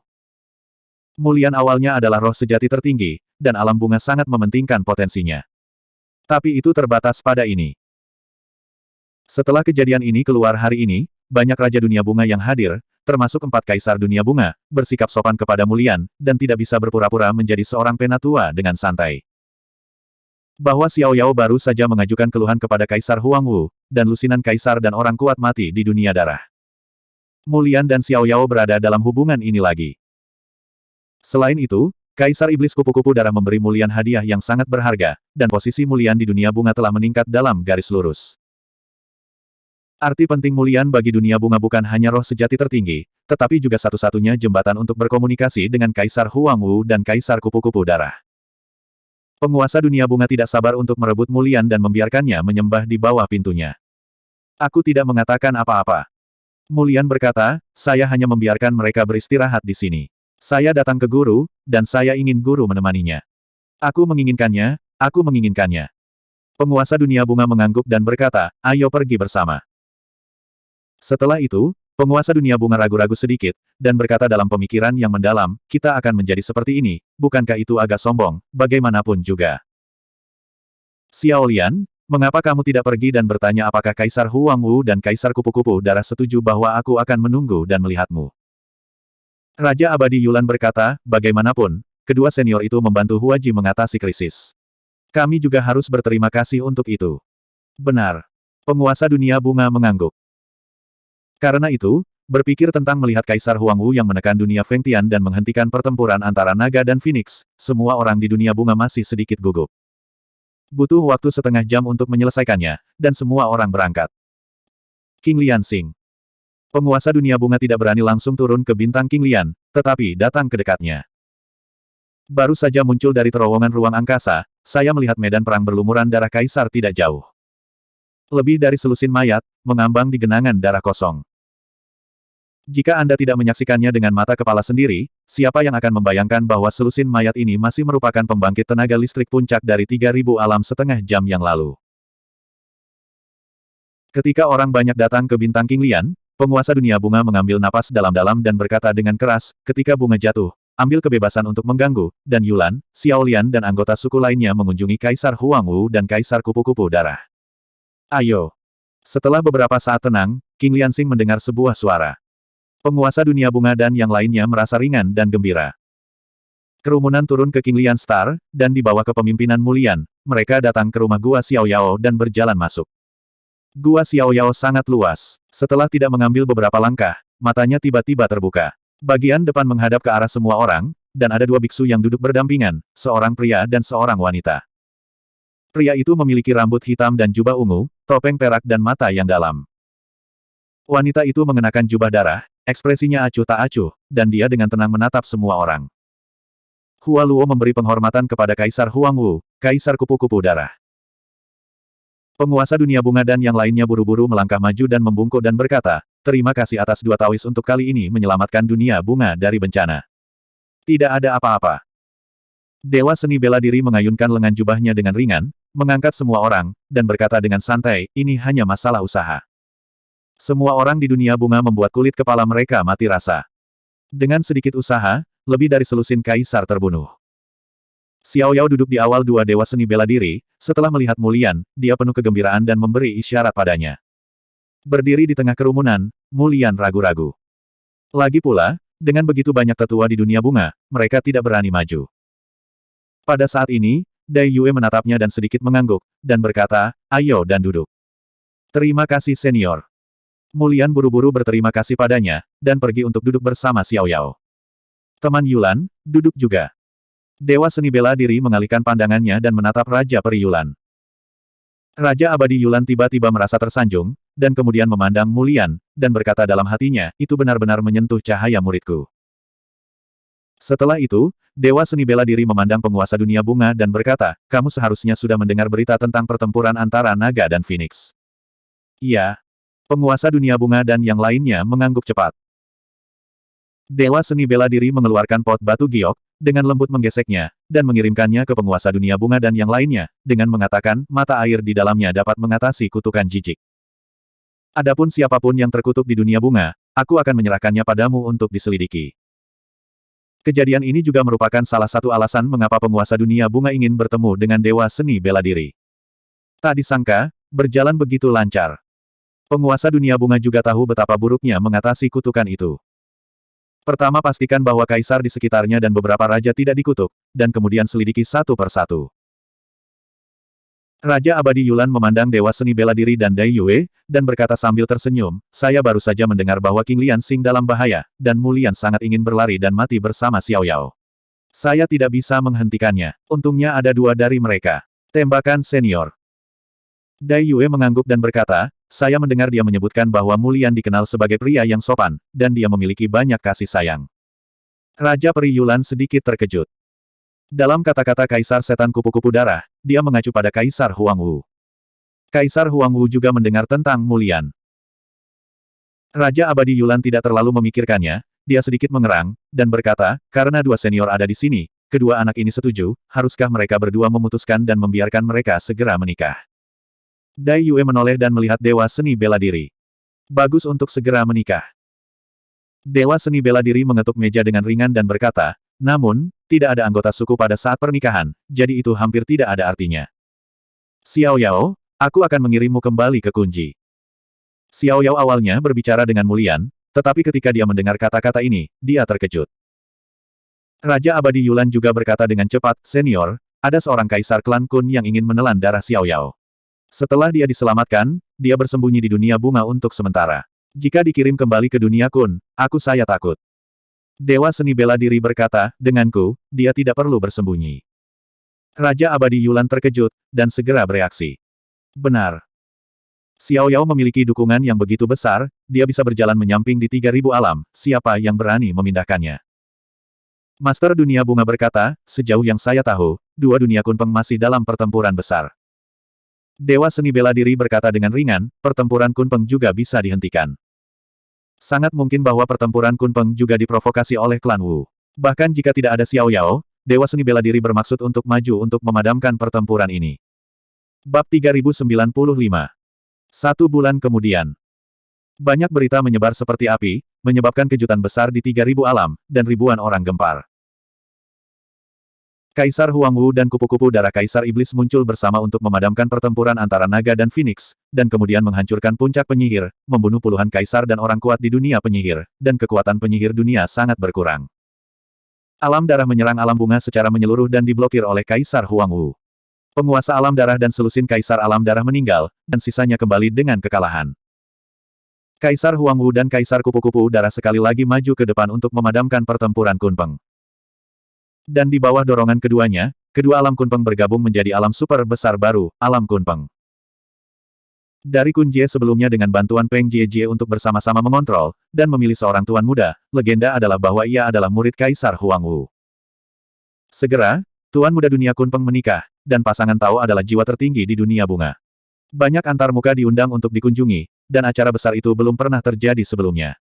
Mu Lian awalnya adalah roh sejati tertinggi, dan alam bunga sangat mementingkan potensinya. Tapi itu terbatas pada ini. Setelah kejadian ini keluar hari ini, banyak raja dunia bunga yang hadir, termasuk 4 kaisar dunia bunga, bersikap sopan kepada Mu Lian, dan tidak bisa berpura-pura menjadi seorang penatua dengan santai. Bahwa Xiao Yao baru saja mengajukan keluhan kepada Kaisar Huang Wu, dan lusinan kaisar dan orang kuat mati di dunia darah. Mu Lian dan Xiao Yao berada dalam hubungan ini lagi. Selain itu, Kaisar Iblis Kupu-Kupu Darah memberi Mu Lian hadiah yang sangat berharga, dan posisi Mu Lian di dunia bunga telah meningkat dalam garis lurus. Arti penting Mu Lian bagi dunia bunga bukan hanya roh sejati tertinggi, tetapi juga satu-satunya jembatan untuk berkomunikasi dengan Kaisar Huang Wu dan Kaisar Kupu-Kupu Darah. Penguasa dunia bunga tidak sabar untuk merebut Mu Lian dan membiarkannya menyembah di bawah pintunya. Aku tidak mengatakan apa-apa. Mu Lian berkata, saya hanya membiarkan mereka beristirahat di sini. Saya datang ke guru, dan saya ingin guru menemaninya. Aku menginginkannya, aku menginginkannya. Penguasa dunia bunga mengangguk dan berkata, ayo pergi bersama. Setelah itu, penguasa dunia bunga ragu-ragu sedikit, dan berkata dalam pemikiran yang mendalam, kita akan menjadi seperti ini, bukankah itu agak sombong, bagaimanapun juga. Xiao Lian, mengapa kamu tidak pergi dan bertanya apakah Kaisar Huang Wu dan Kaisar Kupu-Kupu Darah setuju bahwa aku akan menunggu dan melihatmu? Raja Abadi Yulan berkata, bagaimanapun, kedua senior itu membantu Huaji mengatasi krisis. Kami juga harus berterima kasih untuk itu. Benar. Penguasa dunia bunga mengangguk. Karena itu, berpikir tentang melihat Kaisar Huang Wu yang menekan dunia Fengtian dan menghentikan pertempuran antara naga dan Phoenix, semua orang di dunia bunga masih sedikit gugup. Butuh waktu setengah jam untuk menyelesaikannya, dan semua orang berangkat. King Lian Xing. Penguasa dunia bunga tidak berani langsung turun ke bintang King Lian, tetapi datang ke dekatnya. Baru saja muncul dari terowongan ruang angkasa, saya melihat medan perang berlumuran darah Kaisar tidak jauh. Lebih dari selusin mayat, mengambang di genangan darah kosong. Jika Anda tidak menyaksikannya dengan mata kepala sendiri, siapa yang akan membayangkan bahwa selusin mayat ini masih merupakan pembangkit tenaga listrik puncak dari 3.000 alam setengah jam yang lalu. Ketika orang banyak datang ke bintang King Lian, penguasa dunia bunga mengambil napas dalam-dalam dan berkata dengan keras, ketika bunga jatuh, ambil kebebasan untuk mengganggu, dan Yulan, Xiao Lian dan anggota suku lainnya mengunjungi Kaisar Huang Wu dan Kaisar Kupu-Kupu Darah. Ayo. Setelah beberapa saat tenang, King Liansing mendengar sebuah suara. Penguasa dunia bunga dan yang lainnya merasa ringan dan gembira. Kerumunan turun ke King Lian Star, dan di bawah kepemimpinan Mu Lian, mereka datang ke rumah Gua Xiao Yao dan berjalan masuk. Gua Xiao Yao sangat luas. Setelah tidak mengambil beberapa langkah, matanya tiba-tiba terbuka. Bagian depan menghadap ke arah semua orang, dan ada 2 biksu yang duduk berdampingan, seorang pria dan seorang wanita. Pria itu memiliki rambut hitam dan jubah ungu, topeng perak dan mata yang dalam. Wanita itu mengenakan jubah darah, ekspresinya acuh tak acuh, dan dia dengan tenang menatap semua orang. Hua Luo memberi penghormatan kepada Kaisar Huang Wu, Kaisar Kupu-Kupu Darah. Penguasa dunia bunga dan yang lainnya buru-buru melangkah maju dan membungkuk dan berkata, terima kasih atas 2 tawis untuk kali ini menyelamatkan dunia bunga dari bencana. Tidak ada apa-apa. Dewa seni bela diri mengayunkan lengan jubahnya dengan ringan, mengangkat semua orang, dan berkata dengan santai, ini hanya masalah usaha. Semua orang di dunia bunga membuat kulit kepala mereka mati rasa. Dengan sedikit usaha, lebih dari selusin kaisar terbunuh. Xiao Yao duduk di awal 2 dewa seni bela diri, setelah melihat Mu Lian, dia penuh kegembiraan dan memberi isyarat padanya. Berdiri di tengah kerumunan, Mu Lian ragu-ragu. Lagi pula, dengan begitu banyak tetua di dunia bunga, mereka tidak berani maju. Pada saat ini, Dai Yue menatapnya dan sedikit mengangguk, dan berkata, ayo dan duduk. Terima kasih senior. Mu Lian buru-buru berterima kasih padanya, dan pergi untuk duduk bersama Xiao Yao. Teman Yulan, duduk juga. Dewa seni bela diri mengalihkan pandangannya dan menatap Raja Peri Yulan. Raja Abadi Yulan tiba-tiba merasa tersanjung, dan kemudian memandang Mulian, dan berkata dalam hatinya, itu benar-benar menyentuh cahaya muridku. Setelah itu, Dewa Seni Bela Diri memandang penguasa dunia bunga dan berkata, kamu seharusnya sudah mendengar berita tentang pertempuran antara naga dan Phoenix. Iya. Penguasa dunia bunga dan yang lainnya mengangguk cepat. Dewa Seni Bela Diri mengeluarkan pot batu giok, dengan lembut menggeseknya, dan mengirimkannya ke penguasa dunia bunga dan yang lainnya, dengan mengatakan, mata air di dalamnya dapat mengatasi kutukan jijik. Adapun siapapun yang terkutuk di dunia bunga, aku akan menyerahkannya padamu untuk diselidiki. Kejadian ini juga merupakan salah satu alasan mengapa penguasa dunia bunga ingin bertemu dengan Dewa Seni Bela Diri. Tak disangka, berjalan begitu lancar. Penguasa dunia bunga juga tahu betapa buruknya mengatasi kutukan itu. Pertama pastikan bahwa kaisar di sekitarnya dan beberapa raja tidak dikutuk, dan kemudian selidiki satu persatu. Raja Abadi Yulan memandang Dewa Seni Bela Diri dan Dai Yue, dan berkata sambil tersenyum, saya baru saja mendengar bahwa King Lian Xing dalam bahaya, dan Mulian sangat ingin berlari dan mati bersama Xiao Yao. Saya tidak bisa menghentikannya. Untungnya ada dua dari mereka. Tembakan senior. Dai Yue mengangguk dan berkata, saya mendengar dia menyebutkan bahwa Mulian dikenal sebagai pria yang sopan, dan dia memiliki banyak kasih sayang. Raja Peri Yulan sedikit terkejut. Dalam kata-kata Kaisar Setan Kupu-Kupu Darah, dia mengacu pada Kaisar Huang Wu. Kaisar Huang Wu juga mendengar tentang Mulian. Raja Abadi Yulan tidak terlalu memikirkannya, dia sedikit mengerang, dan berkata, karena dua senior ada di sini, kedua anak ini setuju, haruskah mereka berdua memutuskan dan membiarkan mereka segera menikah? Dai Yue menoleh dan melihat Dewa Seni Bela Diri. Bagus untuk segera menikah. Dewa Seni Bela Diri mengetuk meja dengan ringan dan berkata, namun, tidak ada anggota suku pada saat pernikahan, jadi itu hampir tidak ada artinya. Xiao Yao, aku akan mengirimmu kembali ke Kunji. Xiao Yao awalnya berbicara dengan Mulian, tetapi ketika dia mendengar kata-kata ini, dia terkejut. Raja Abadi Yulan juga berkata dengan cepat, senior, ada seorang kaisar klan Kun yang ingin menelan darah Xiao Yao. Setelah dia diselamatkan, dia bersembunyi di dunia bunga untuk sementara. Jika dikirim kembali ke dunia Kun, saya takut. Dewa Seni Bela Diri berkata, denganku, dia tidak perlu bersembunyi. Raja Abadi Yulan terkejut, dan segera bereaksi. Benar. Xiao Yao memiliki dukungan yang begitu besar, dia bisa berjalan menyamping di 3000 alam, siapa yang berani memindahkannya? Master Dunia Bunga berkata, sejauh yang saya tahu, dua dunia Kunpeng masih dalam pertempuran besar. Dewa Seni Bela Diri berkata dengan ringan, pertempuran Kunpeng juga bisa dihentikan. Sangat mungkin bahwa pertempuran Kunpeng juga diprovokasi oleh klan Wu. Bahkan jika tidak ada Xiao Yao, Dewa Seni Bela Diri bermaksud untuk maju untuk memadamkan pertempuran ini. Bab 3095. 1 bulan kemudian. Banyak berita menyebar seperti api, menyebabkan kejutan besar di 3000 alam, dan ribuan orang gempar. Kaisar Huang Wu dan kupu-kupu darah Kaisar Iblis muncul bersama untuk memadamkan pertempuran antara naga dan Phoenix, dan kemudian menghancurkan puncak penyihir, membunuh puluhan kaisar dan orang kuat di dunia penyihir, dan kekuatan penyihir dunia sangat berkurang. Alam darah menyerang alam bunga secara menyeluruh dan diblokir oleh Kaisar Huang Wu. Penguasa alam darah dan selusin Kaisar alam darah meninggal, dan sisanya kembali dengan kekalahan. Kaisar Huang Wu dan Kaisar kupu-kupu darah sekali lagi maju ke depan untuk memadamkan pertempuran Kunpeng. Dan di bawah dorongan keduanya, kedua alam Kunpeng bergabung menjadi alam super besar baru, alam Kunpeng. Dari Kun Jie sebelumnya dengan bantuan Peng Jie untuk bersama-sama mengontrol, dan memilih seorang tuan muda, legenda adalah bahwa ia adalah murid Kaisar Huang Wu. Segera, tuan muda dunia Kunpeng menikah, dan pasangan Tao adalah jiwa tertinggi di dunia bunga. Banyak antarmuka diundang untuk dikunjungi, dan acara besar itu belum pernah terjadi sebelumnya.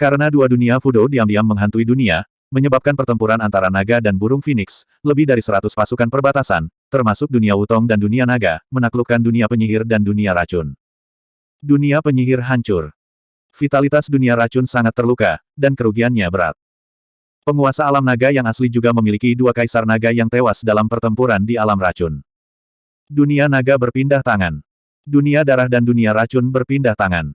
Karena dua dunia Fudo diam-diam menghantui dunia, menyebabkan pertempuran antara naga dan burung Phoenix, lebih dari 100 pasukan perbatasan, termasuk dunia Wutong dan dunia naga, menaklukkan dunia penyihir dan dunia racun. Dunia penyihir hancur. Vitalitas dunia racun sangat terluka, dan kerugiannya berat. Penguasa alam naga yang asli juga memiliki dua kaisar naga yang tewas dalam pertempuran di alam racun. Dunia naga berpindah tangan. Dunia darah dan dunia racun berpindah tangan.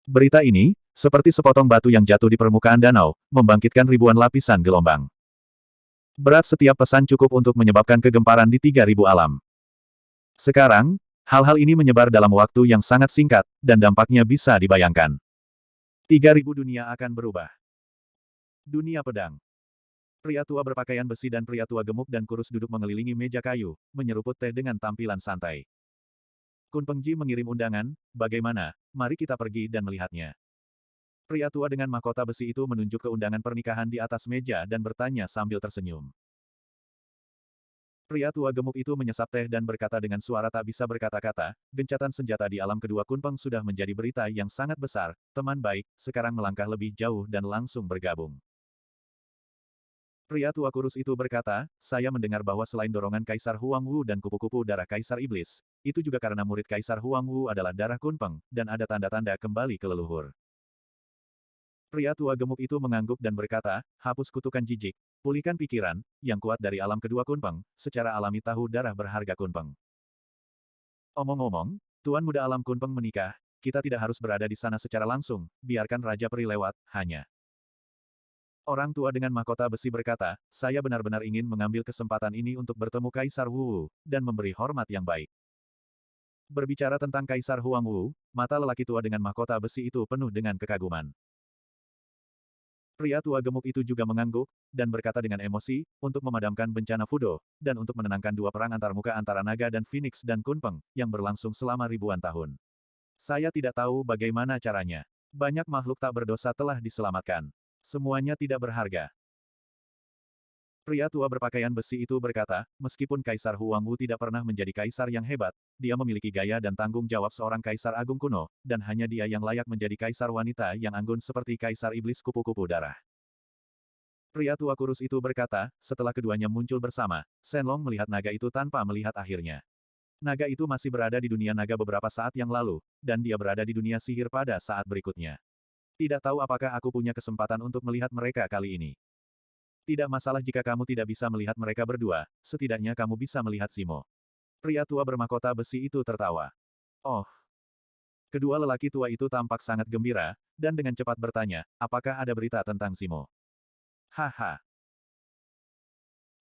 Berita ini, seperti sepotong batu yang jatuh di permukaan danau, membangkitkan ribuan lapisan gelombang. Berat setiap pesan cukup untuk menyebabkan kegemparan di 3000 alam. Sekarang, hal-hal ini menyebar dalam waktu yang sangat singkat, dan dampaknya bisa dibayangkan. 3000 dunia akan berubah. Dunia pedang. Pria tua berpakaian besi dan pria tua gemuk dan kurus duduk mengelilingi meja kayu, menyeruput teh dengan tampilan santai. Kun Pengji mengirim undangan, bagaimana, mari kita pergi dan melihatnya. Pria tua dengan mahkota besi itu menunjuk ke undangan pernikahan di atas meja dan bertanya sambil tersenyum. Pria tua gemuk itu menyesap teh dan berkata dengan suara tak bisa berkata-kata, gencatan senjata di alam kedua Kun Peng sudah menjadi berita yang sangat besar, teman baik, sekarang melangkah lebih jauh dan langsung bergabung. Pria tua kurus itu berkata, saya mendengar bahwa selain dorongan Kaisar Huang Wu dan kupu-kupu darah Kaisar Iblis, itu juga karena murid Kaisar Huang Wu adalah darah Kun Peng, dan ada tanda-tanda kembali ke leluhur. Pria tua gemuk itu mengangguk dan berkata, hapus kutukan jijik, pulihkan pikiran, yang kuat dari alam kedua Kun Peng, secara alami tahu darah berharga Kun Peng. Omong-omong, Tuan Muda Alam Kun Peng menikah, kita tidak harus berada di sana secara langsung, biarkan Raja Peri lewat, hanya. Orang tua dengan mahkota besi berkata, saya benar-benar ingin mengambil kesempatan ini untuk bertemu Kaisar Wu, dan memberi hormat yang baik. Berbicara tentang Kaisar Huang Wu, mata lelaki tua dengan mahkota besi itu penuh dengan kekaguman. Pria tua gemuk itu juga mengangguk, dan berkata dengan emosi, untuk memadamkan bencana Fudo, dan untuk menenangkan dua perang antarmuka antara Naga dan Phoenix dan Kun Peng, yang berlangsung selama ribuan tahun. Saya tidak tahu bagaimana caranya. Banyak makhluk tak berdosa telah diselamatkan. Semuanya tidak berharga. Pria tua berpakaian besi itu berkata, meskipun Kaisar Huang Wu tidak pernah menjadi kaisar yang hebat, dia memiliki gaya dan tanggung jawab seorang kaisar agung kuno, dan hanya dia yang layak menjadi kaisar wanita yang anggun seperti Kaisar Iblis kupu-kupu darah. Pria tua kurus itu berkata, setelah keduanya muncul bersama, Shenlong melihat naga itu tanpa melihat akhirnya. Naga itu masih berada di dunia naga beberapa saat yang lalu, dan dia berada di dunia sihir pada saat berikutnya. Tidak tahu apakah aku punya kesempatan untuk melihat mereka kali ini. Tidak masalah jika kamu tidak bisa melihat mereka berdua, setidaknya kamu bisa melihat Zimo. Pria tua bermahkota besi itu tertawa. Oh. Kedua lelaki tua itu tampak sangat gembira, dan dengan cepat bertanya, apakah ada berita tentang Zimo? Haha.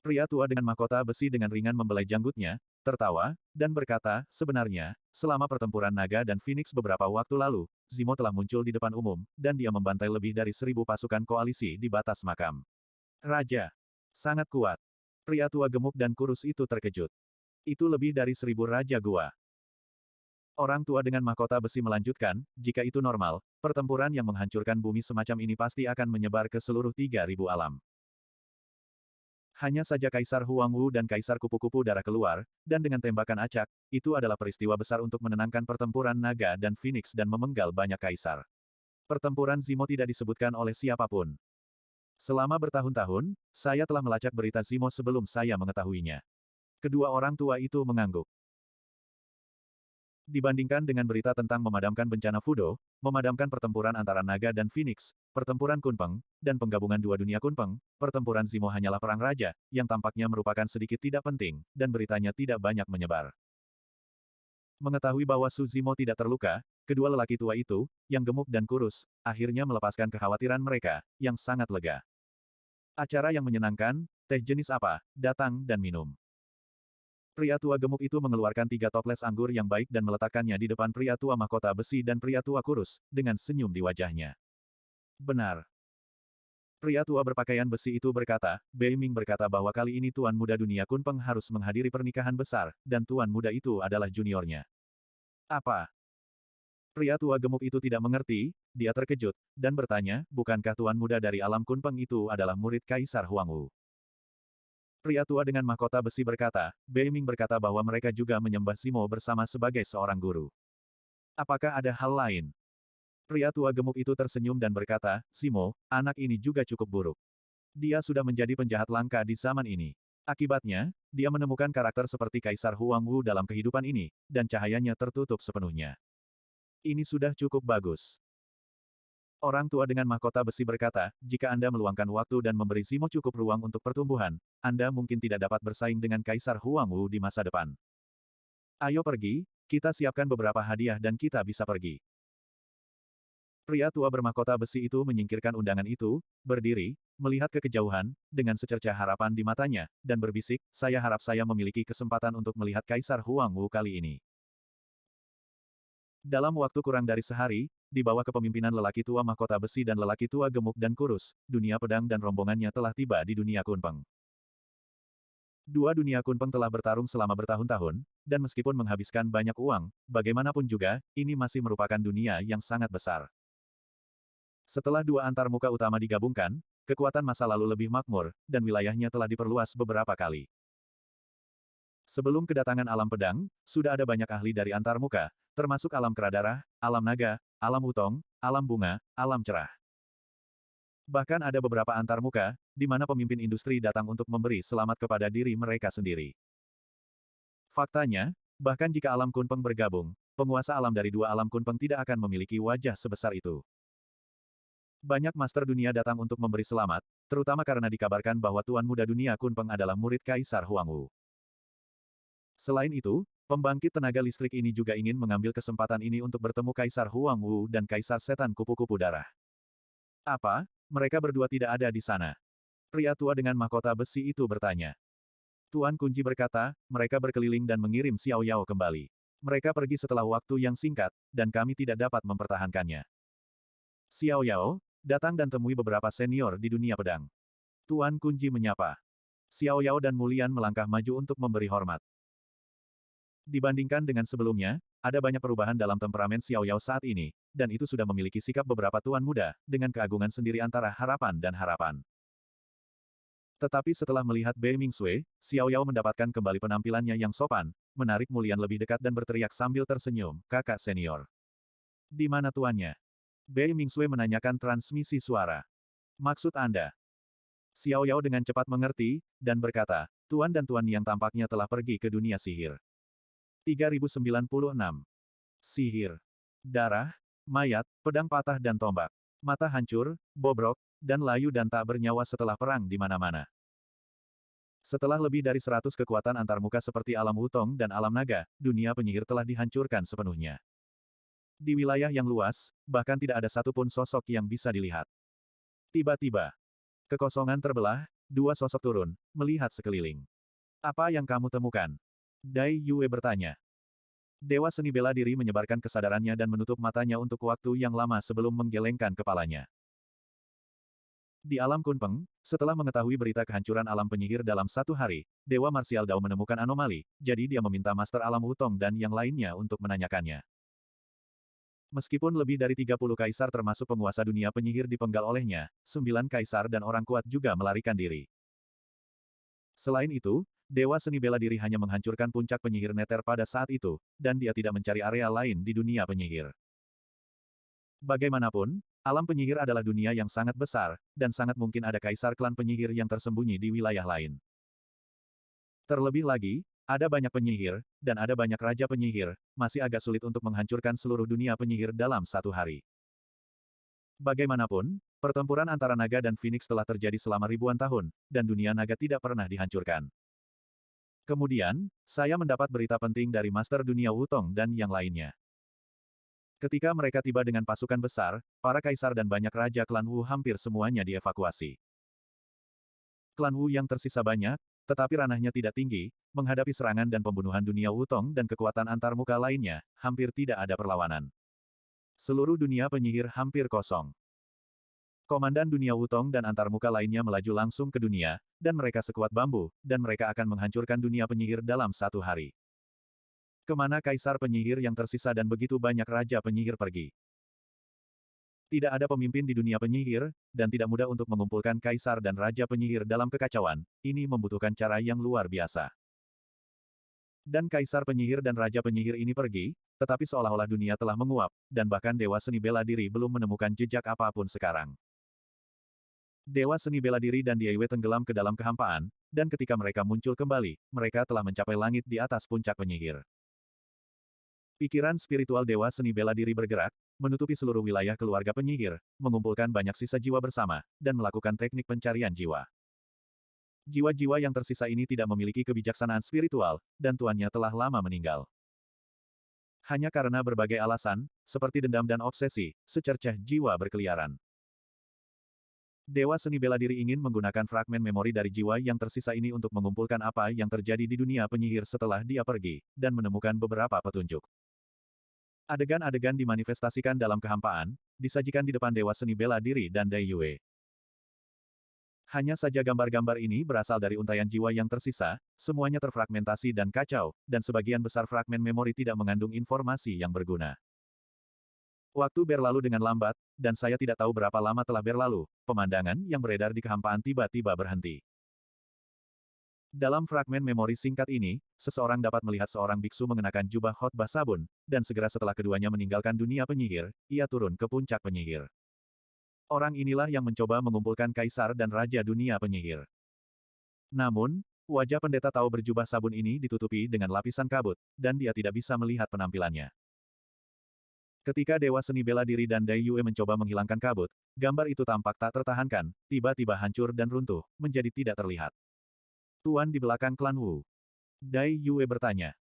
Pria tua dengan mahkota besi dengan ringan membelai janggutnya, tertawa, dan berkata, sebenarnya, selama pertempuran naga dan Phoenix beberapa waktu lalu, Zimo telah muncul di depan umum, dan dia membantai lebih dari 1000 pasukan koalisi di batas makam. Raja. Sangat kuat. Pria tua gemuk dan kurus itu terkejut. Itu lebih dari 1000 raja gua. Orang tua dengan mahkota besi melanjutkan, jika itu normal, pertempuran yang menghancurkan bumi semacam ini pasti akan menyebar ke seluruh 3000 alam. Hanya saja Kaisar Huang Wu dan Kaisar Kupu-Kupu Darah keluar, dan dengan tembakan acak, itu adalah peristiwa besar untuk menenangkan pertempuran naga dan Phoenix dan memenggal banyak kaisar. Pertempuran Zimo tidak disebutkan oleh siapapun. Selama bertahun-tahun, saya telah melacak berita Zimo sebelum saya mengetahuinya. Kedua orang tua itu mengangguk. Dibandingkan dengan berita tentang memadamkan bencana Fudo, memadamkan pertempuran antara naga dan Phoenix, pertempuran Kun Peng, dan penggabungan dua dunia Kun Peng, pertempuran Zimo hanyalah perang raja, yang tampaknya merupakan sedikit tidak penting, dan beritanya tidak banyak menyebar. Mengetahui bahwa Su Zimo tidak terluka, kedua lelaki tua itu, yang gemuk dan kurus, akhirnya melepaskan kekhawatiran mereka, yang sangat lega. Acara yang menyenangkan, teh jenis apa, datang dan minum. Pria tua gemuk itu mengeluarkan 3 toples anggur yang baik dan meletakkannya di depan pria tua mahkota besi dan pria tua kurus, dengan senyum di wajahnya. Benar. Pria tua berpakaian besi itu berkata, Bei Ming berkata bahwa kali ini Tuan Muda Dunia Kun Peng harus menghadiri pernikahan besar, dan Tuan Muda itu adalah juniornya. Apa? Pria tua gemuk itu tidak mengerti, dia terkejut, dan bertanya, bukankah Tuan Muda dari alam Kun Peng itu adalah murid Kaisar Huang Wu? Pria tua dengan mahkota besi berkata, Bei Ming berkata bahwa mereka juga menyembah Zimo bersama sebagai seorang guru. Apakah ada hal lain? Pria tua gemuk itu tersenyum dan berkata, Zimo, anak ini juga cukup buruk. Dia sudah menjadi penjahat langka di zaman ini. Akibatnya, dia menemukan karakter seperti Kaisar Huang Wu dalam kehidupan ini, dan cahayanya tertutup sepenuhnya. Ini sudah cukup bagus. Orang tua dengan mahkota besi berkata, jika Anda meluangkan waktu dan memberi Zimo cukup ruang untuk pertumbuhan, Anda mungkin tidak dapat bersaing dengan Kaisar Huang Wu di masa depan. Ayo pergi, kita siapkan beberapa hadiah dan kita bisa pergi. Pria tua bermahkota besi itu menyingkirkan undangan itu, berdiri, melihat ke kejauhan, dengan secercah harapan di matanya, dan berbisik, saya harap saya memiliki kesempatan untuk melihat Kaisar Huang Wu kali ini. Dalam waktu kurang dari sehari, di bawah kepemimpinan lelaki tua mahkota besi dan lelaki tua gemuk dan kurus, dunia pedang dan rombongannya telah tiba di dunia Kunpeng. Dua dunia Kunpeng telah bertarung selama bertahun-tahun, dan meskipun menghabiskan banyak uang, bagaimanapun juga, ini masih merupakan dunia yang sangat besar. Setelah dua antarmuka utama digabungkan, kekuatan masa lalu lebih makmur, dan wilayahnya telah diperluas beberapa kali. Sebelum kedatangan alam pedang, sudah ada banyak ahli dari antarmuka, termasuk alam keradarah, alam naga, alam utong, alam bunga, alam cerah. Bahkan ada beberapa antarmuka, di mana pemimpin industri datang untuk memberi selamat kepada diri mereka sendiri. Faktanya, bahkan jika alam Kunpeng bergabung, penguasa alam dari dua alam Kunpeng tidak akan memiliki wajah sebesar itu. Banyak master dunia datang untuk memberi selamat, terutama karena dikabarkan bahwa Tuan Muda Dunia Kunpeng adalah murid Kaisar Huangwu. Selain itu, pembangkit tenaga listrik ini juga ingin mengambil kesempatan ini untuk bertemu Kaisar Huangwu dan Kaisar Setan Kupu-Kupu Darah. Apa? Mereka berdua tidak ada di sana. Pria tua dengan mahkota besi itu bertanya. Tuan Kunji berkata, mereka berkeliling dan mengirim Xiao Yao kembali. Mereka pergi setelah waktu yang singkat, dan kami tidak dapat mempertahankannya. Xiao Yao, datang dan temui beberapa senior di dunia pedang. Tuan Kunji menyapa. Xiao Yao dan Mulian melangkah maju untuk memberi hormat. Dibandingkan dengan sebelumnya, ada banyak perubahan dalam temperamen Xiao Yao saat ini, dan itu sudah memiliki sikap beberapa tuan muda, dengan keagungan sendiri antara harapan dan harapan. Tetapi setelah melihat Bei Mingxue, Xiao Yao mendapatkan kembali penampilannya yang sopan, menarik Mulian lebih dekat dan berteriak sambil tersenyum, kakak senior. Di mana tuannya? Bei Mingxue menanyakan transmisi suara. Maksud Anda? Xiao Yao dengan cepat mengerti, dan berkata, Tuan dan Tuan yang tampaknya telah pergi ke dunia sihir. 3096. Sihir. Darah, mayat, pedang patah dan tombak. Mata hancur, bobrok, dan layu dan tak bernyawa setelah perang di mana-mana. Setelah lebih dari 100 kekuatan antarmuka seperti alam Wutong dan alam naga, dunia penyihir telah dihancurkan sepenuhnya. Di wilayah yang luas, bahkan tidak ada satupun sosok yang bisa dilihat. Tiba-tiba, kekosongan terbelah, dua sosok turun, melihat sekeliling. Apa yang kamu temukan? Dai Yue bertanya. Dewa seni bela diri menyebarkan kesadarannya dan menutup matanya untuk waktu yang lama sebelum menggelengkan kepalanya. Di alam Kunpeng, setelah mengetahui berita kehancuran alam penyihir dalam satu hari, Dewa Marsial Dao menemukan anomali, jadi dia meminta Master Alam Wutong dan yang lainnya untuk menanyakannya. Meskipun lebih dari 30 kaisar termasuk penguasa dunia penyihir dipenggal olehnya, 9 kaisar dan orang kuat juga melarikan diri. Selain itu, Dewa Seni Bela Diri hanya menghancurkan puncak penyihir Neter pada saat itu, dan dia tidak mencari area lain di dunia penyihir. Bagaimanapun, alam penyihir adalah dunia yang sangat besar, dan sangat mungkin ada kaisar klan penyihir yang tersembunyi di wilayah lain. Terlebih lagi, ada banyak penyihir, dan ada banyak raja penyihir, masih agak sulit untuk menghancurkan seluruh dunia penyihir dalam satu hari. Bagaimanapun, pertempuran antara naga dan Phoenix telah terjadi selama ribuan tahun, dan dunia naga tidak pernah dihancurkan. Kemudian, saya mendapat berita penting dari Master Dunia Wutong dan yang lainnya. Ketika mereka tiba dengan pasukan besar, para kaisar dan banyak raja klan Wu hampir semuanya dievakuasi. Klan Wu yang tersisa banyak, tetapi ranahnya tidak tinggi, menghadapi serangan dan pembunuhan dunia Wutong dan kekuatan antarmuka lainnya, hampir tidak ada perlawanan. Seluruh dunia penyihir hampir kosong. Komandan dunia Wutong dan antarmuka lainnya melaju langsung ke dunia, dan mereka sekuat bambu, dan mereka akan menghancurkan dunia penyihir dalam satu hari. Kemana kaisar penyihir yang tersisa dan begitu banyak raja penyihir pergi? Tidak ada pemimpin di dunia penyihir, dan tidak mudah untuk mengumpulkan kaisar dan raja penyihir dalam kekacauan, ini membutuhkan cara yang luar biasa. Dan kaisar penyihir dan raja penyihir ini pergi, tetapi seolah-olah dunia telah menguap, dan bahkan Dewa Seni Bela Diri belum menemukan jejak apapun sekarang. Dewa Seni Bela Diri dan Diaiwe tenggelam ke dalam kehampaan, dan ketika mereka muncul kembali, mereka telah mencapai langit di atas puncak penyihir. Pikiran spiritual Dewa Seni Bela Diri bergerak, menutupi seluruh wilayah keluarga penyihir, mengumpulkan banyak sisa jiwa bersama, dan melakukan teknik pencarian jiwa. Jiwa-jiwa yang tersisa ini tidak memiliki kebijaksanaan spiritual, dan tuannya telah lama meninggal. Hanya karena berbagai alasan, seperti dendam dan obsesi, secercah jiwa berkeliaran. Dewa Seni Bela Diri ingin menggunakan fragmen memori dari jiwa yang tersisa ini untuk mengumpulkan apa yang terjadi di dunia penyihir setelah dia pergi, dan menemukan beberapa petunjuk. Adegan-adegan dimanifestasikan dalam kehampaan, disajikan di depan Dewa Seni Bela Diri dan Dai Yue. Hanya saja gambar-gambar ini berasal dari untayan jiwa yang tersisa, semuanya terfragmentasi dan kacau, dan sebagian besar fragmen memori tidak mengandung informasi yang berguna. Waktu berlalu dengan lambat, dan saya tidak tahu berapa lama telah berlalu, pemandangan yang beredar di kehampaan tiba-tiba berhenti. Dalam fragmen memori singkat ini, seseorang dapat melihat seorang biksu mengenakan jubah khotbah sabun, dan segera setelah keduanya meninggalkan dunia penyihir, ia turun ke puncak penyihir. Orang inilah yang mencoba mengumpulkan kaisar dan raja dunia penyihir. Namun, wajah pendeta tahu berjubah sabun ini ditutupi dengan lapisan kabut, dan dia tidak bisa melihat penampilannya. Ketika Dewa Seni Bela Diri dan Dai Yue mencoba menghilangkan kabut, gambar itu tampak tak tertahankan, tiba-tiba hancur dan runtuh, menjadi tidak terlihat. Tuan di belakang klan Wu. Dai Yue bertanya.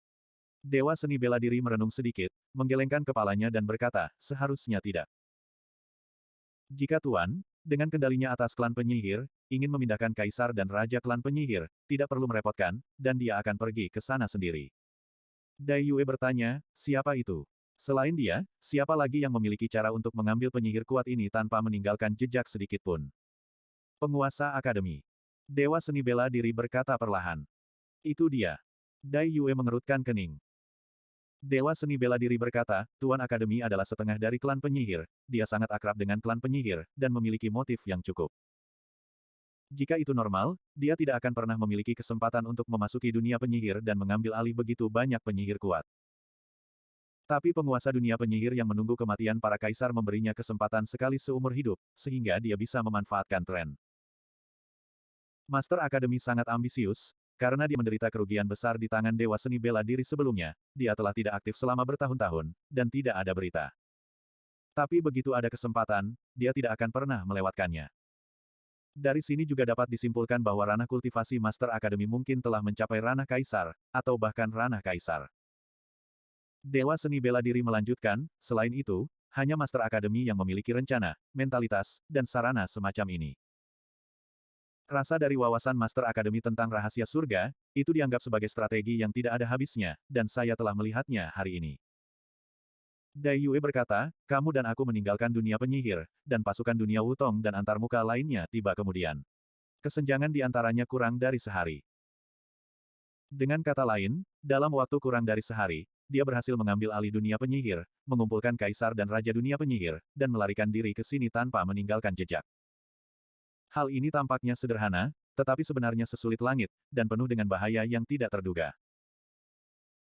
Dewa Seni Bela Diri merenung sedikit, menggelengkan kepalanya dan berkata, seharusnya tidak. Jika Tuan, dengan kendalinya atas klan penyihir, ingin memindahkan kaisar dan raja klan penyihir, tidak perlu merepotkan, dan dia akan pergi ke sana sendiri. Dai Yue bertanya, siapa itu? Selain dia, siapa lagi yang memiliki cara untuk mengambil penyihir kuat ini tanpa meninggalkan jejak sedikit pun? Penguasa Akademi. Dewa Seni Bela Diri berkata perlahan. Itu dia. Dai Yue mengerutkan kening. Dewa Seni Bela Diri berkata, Tuan Akademi adalah setengah dari klan penyihir, dia sangat akrab dengan klan penyihir, dan memiliki motif yang cukup. Jika itu normal, dia tidak akan pernah memiliki kesempatan untuk memasuki dunia penyihir dan mengambil alih begitu banyak penyihir kuat. Tapi penguasa dunia penyihir yang menunggu kematian para kaisar memberinya kesempatan sekali seumur hidup, sehingga dia bisa memanfaatkan tren. Master Akademi sangat ambisius, karena dia menderita kerugian besar di tangan Dewa Seni Bela Diri sebelumnya, dia telah tidak aktif selama bertahun-tahun, dan tidak ada berita. Tapi begitu ada kesempatan, dia tidak akan pernah melewatkannya. Dari sini juga dapat disimpulkan bahwa ranah kultivasi Master Akademi mungkin telah mencapai ranah kaisar, atau bahkan ranah kaisar. Dewa Seni Bela Diri melanjutkan, selain itu, hanya Master Akademi yang memiliki rencana, mentalitas, dan sarana semacam ini. Rasa dari wawasan Master Akademi tentang rahasia surga, itu dianggap sebagai strategi yang tidak ada habisnya, dan saya telah melihatnya hari ini. Dai Yue berkata, kamu dan aku meninggalkan dunia penyihir, dan pasukan dunia Wutong dan antarmuka lainnya tiba kemudian. Kesenjangan di antaranya kurang dari sehari. Dengan kata lain, dalam waktu kurang dari sehari, dia berhasil mengambil alih dunia penyihir, mengumpulkan kaisar dan raja dunia penyihir, dan melarikan diri ke sini tanpa meninggalkan jejak. Hal ini tampaknya sederhana, tetapi sebenarnya sesulit langit, dan penuh dengan bahaya yang tidak terduga.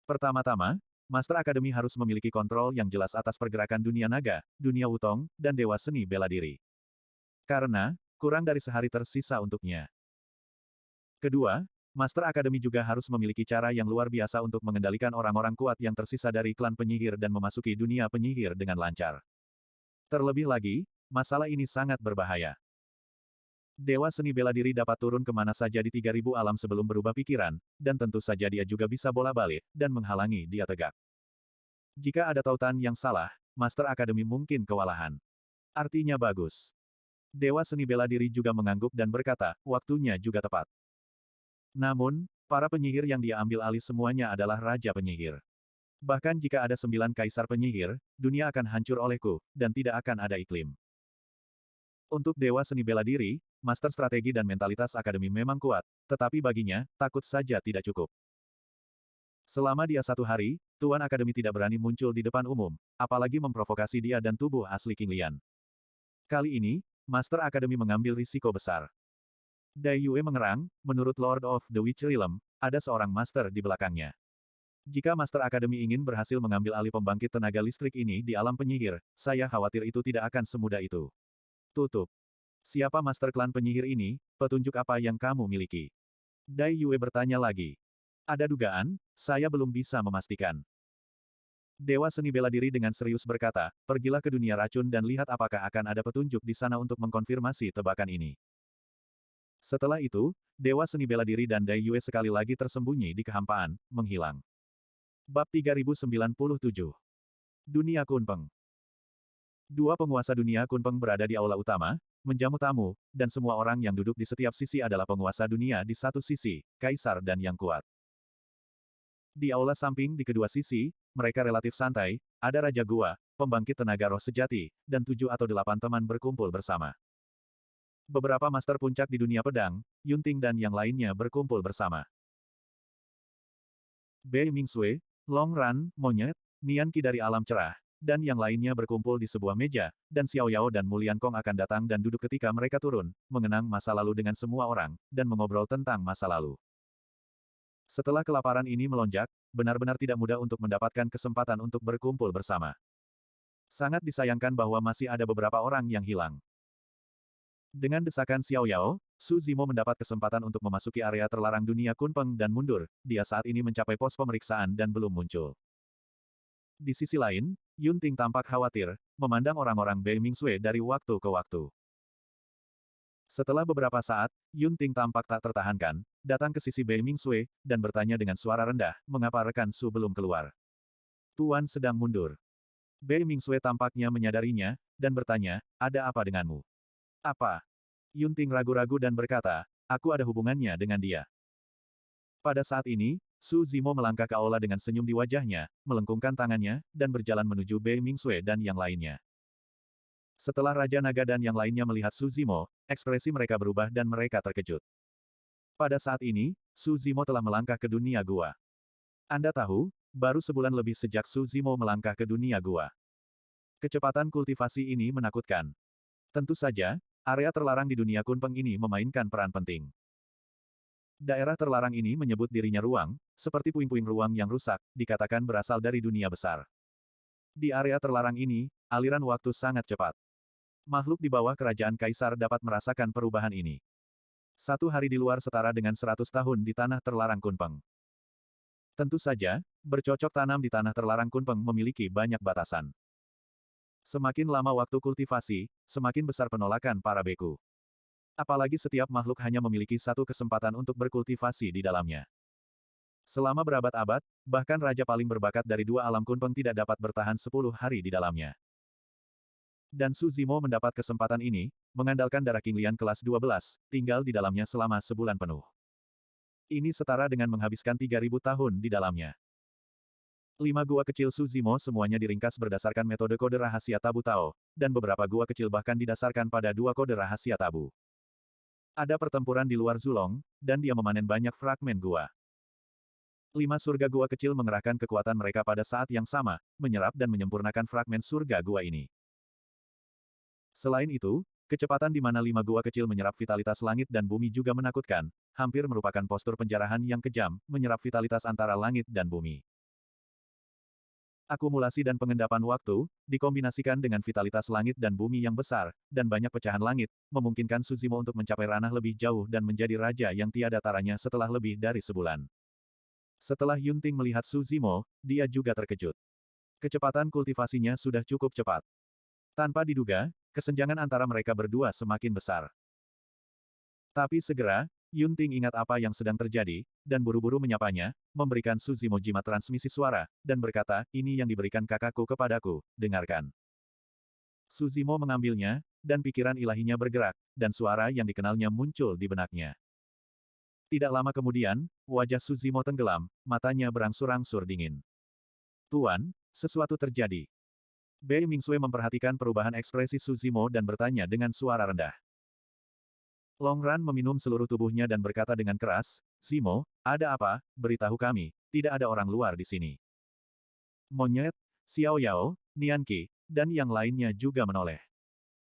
Pertama-tama, Master Akademi harus memiliki kontrol yang jelas atas pergerakan dunia naga, dunia Wutong, dan Dewa Seni Bela Diri. Karena, kurang dari sehari tersisa untuknya. Kedua, Master Akademi juga harus memiliki cara yang luar biasa untuk mengendalikan orang-orang kuat yang tersisa dari klan penyihir dan memasuki dunia penyihir dengan lancar. Terlebih lagi, masalah ini sangat berbahaya. Dewa Seni Bela Diri dapat turun kemana saja di 3000 alam sebelum berubah pikiran, dan tentu saja dia juga bisa bola-balik, dan menghalangi dia tegak. Jika ada tautan yang salah, Master Akademi mungkin kewalahan. Artinya bagus. Dewa Seni Bela Diri juga mengangguk dan berkata, waktunya juga tepat. Namun, para penyihir yang dia ambil alih semuanya adalah Raja Penyihir. Bahkan jika ada 9 kaisar penyihir, dunia akan hancur olehku, dan tidak akan ada iklim. Untuk Dewa Seni Bela Diri, Master Strategi dan Mentalitas Akademi memang kuat, tetapi baginya, takut saja tidak cukup. Selama dia 1 hari, Tuan Akademi tidak berani muncul di depan umum, apalagi memprovokasi dia dan tubuh asli King Lian. Kali ini, Master Akademi mengambil risiko besar. Dai Yue mengerang, menurut Lord of the Witch Realm, ada seorang master di belakangnya. Jika Master Akademi ingin berhasil mengambil alih pembangkit tenaga listrik ini di alam penyihir, saya khawatir itu tidak akan semudah itu. Tutup. Siapa Master Klan Penyihir ini, petunjuk apa yang kamu miliki? Dai Yue bertanya lagi. Ada dugaan, saya belum bisa memastikan. Dewa Seni Bela Diri dengan serius berkata, pergilah ke dunia racun dan lihat apakah akan ada petunjuk di sana untuk mengkonfirmasi tebakan ini. Setelah itu, Dewa Seni Bela Diri dan Dai Yue sekali lagi tersembunyi di kehampaan, menghilang. Bab 3097. Dunia Kunpeng. Dua penguasa dunia Kunpeng berada di aula utama, menjamu tamu, dan semua orang yang duduk di setiap sisi adalah penguasa dunia di satu sisi, kaisar dan yang kuat. Di aula samping di kedua sisi, mereka relatif santai, ada Raja Gua, pembangkit tenaga roh sejati, dan 7 atau 8 teman berkumpul bersama. Beberapa master puncak di dunia pedang, Yunting dan yang lainnya berkumpul bersama. Bei Mingsui, Long Ran, Monyet, Nian Qi dari alam cerah, dan yang lainnya berkumpul di sebuah meja, dan Xiao Yao dan Mulian Kong akan datang dan duduk ketika mereka turun, mengenang masa lalu dengan semua orang, dan mengobrol tentang masa lalu. Setelah kelaparan ini melonjak, benar-benar tidak mudah untuk mendapatkan kesempatan untuk berkumpul bersama. Sangat disayangkan bahwa masih ada beberapa orang yang hilang. Dengan desakan Xiao Yao, Su Zimo mendapat kesempatan untuk memasuki area terlarang dunia Kunpeng dan mundur, dia saat ini mencapai pos pemeriksaan dan belum muncul. Di sisi lain, Yunting tampak khawatir, memandang orang-orang Bei Mingsui dari waktu ke waktu. Setelah beberapa saat, Yunting tampak tak tertahankan, datang ke sisi Bei Mingsui, dan bertanya dengan suara rendah, mengapa rekan Su belum keluar? Tuan sedang mundur. Bei Mingsui tampaknya menyadarinya, dan bertanya, ada apa denganmu? Apa? Yunting ragu-ragu dan berkata, aku ada hubungannya dengan dia. Pada saat ini, Su Zimo melangkah ke aula dengan senyum di wajahnya, melengkungkan tangannya, dan berjalan menuju Bei Mingsui dan yang lainnya. Setelah Raja Naga dan yang lainnya melihat Su Zimo, ekspresi mereka berubah dan mereka terkejut. Pada saat ini, Su Zimo telah melangkah ke dunia gua. Anda tahu, baru sebulan lebih sejak Su Zimo melangkah ke dunia gua. Kecepatan kultivasi ini menakutkan. Tentu saja, area terlarang di dunia Kunpeng ini memainkan peran penting. Daerah terlarang ini menyebut dirinya ruang, seperti puing-puing ruang yang rusak, dikatakan berasal dari dunia besar. Di area terlarang ini, aliran waktu sangat cepat. Makhluk di bawah kerajaan kaisar dapat merasakan perubahan ini. 1 hari di luar setara dengan 100 tahun di tanah terlarang Kunpeng. Tentu saja, bercocok tanam di tanah terlarang Kunpeng memiliki banyak batasan. Semakin lama waktu kultivasi, semakin besar penolakan para beku. Apalagi setiap makhluk hanya memiliki satu kesempatan untuk berkultivasi di dalamnya. Selama berabad-abad, bahkan raja paling berbakat dari 2 alam Kunpeng tidak dapat bertahan 10 hari di dalamnya. Dan Su Zimo mendapat kesempatan ini, mengandalkan darah King Lian kelas 12, tinggal di dalamnya selama sebulan penuh. Ini setara dengan menghabiskan 3000 tahun di dalamnya. 5 gua kecil Su Zimo semuanya diringkas berdasarkan metode kode rahasia tabu Tao, dan beberapa gua kecil bahkan didasarkan pada 2 kode rahasia tabu. Ada pertempuran di luar Zulong, dan dia memanen banyak fragmen gua. 5 surga gua kecil mengerahkan kekuatan mereka pada saat yang sama, menyerap dan menyempurnakan fragmen surga gua ini. Selain itu, kecepatan di mana 5 gua kecil menyerap vitalitas langit dan bumi juga menakutkan, hampir merupakan postur penjarahan yang kejam, menyerap vitalitas antara langit dan bumi. Akumulasi dan pengendapan waktu, dikombinasikan dengan vitalitas langit dan bumi yang besar, dan banyak pecahan langit, memungkinkan Su Zimo untuk mencapai ranah lebih jauh dan menjadi raja yang tiada taranya setelah lebih dari sebulan. Setelah Yunting melihat Su Zimo, dia juga terkejut. Kecepatan kultivasinya sudah cukup cepat. Tanpa diduga, kesenjangan antara mereka berdua semakin besar. Tapi segera, Yunting ingat apa yang sedang terjadi, dan buru-buru menyapanya, memberikan Su Zimo jimat transmisi suara, dan berkata, ini yang diberikan kakakku kepadaku, dengarkan. Su Zimo mengambilnya, dan pikiran ilahinya bergerak, dan suara yang dikenalnya muncul di benaknya. Tidak lama kemudian, wajah Su Zimo tenggelam, matanya berangsur-angsur dingin. Tuan, sesuatu terjadi. Bei Mingsui memperhatikan perubahan ekspresi Su Zimo dan bertanya dengan suara rendah. Long Ran meminum seluruh tubuhnya dan berkata dengan keras, Zimo, ada apa, beritahu kami, tidak ada orang luar di sini. Monyet, Xiao Yao, Nian Qi, dan yang lainnya juga menoleh.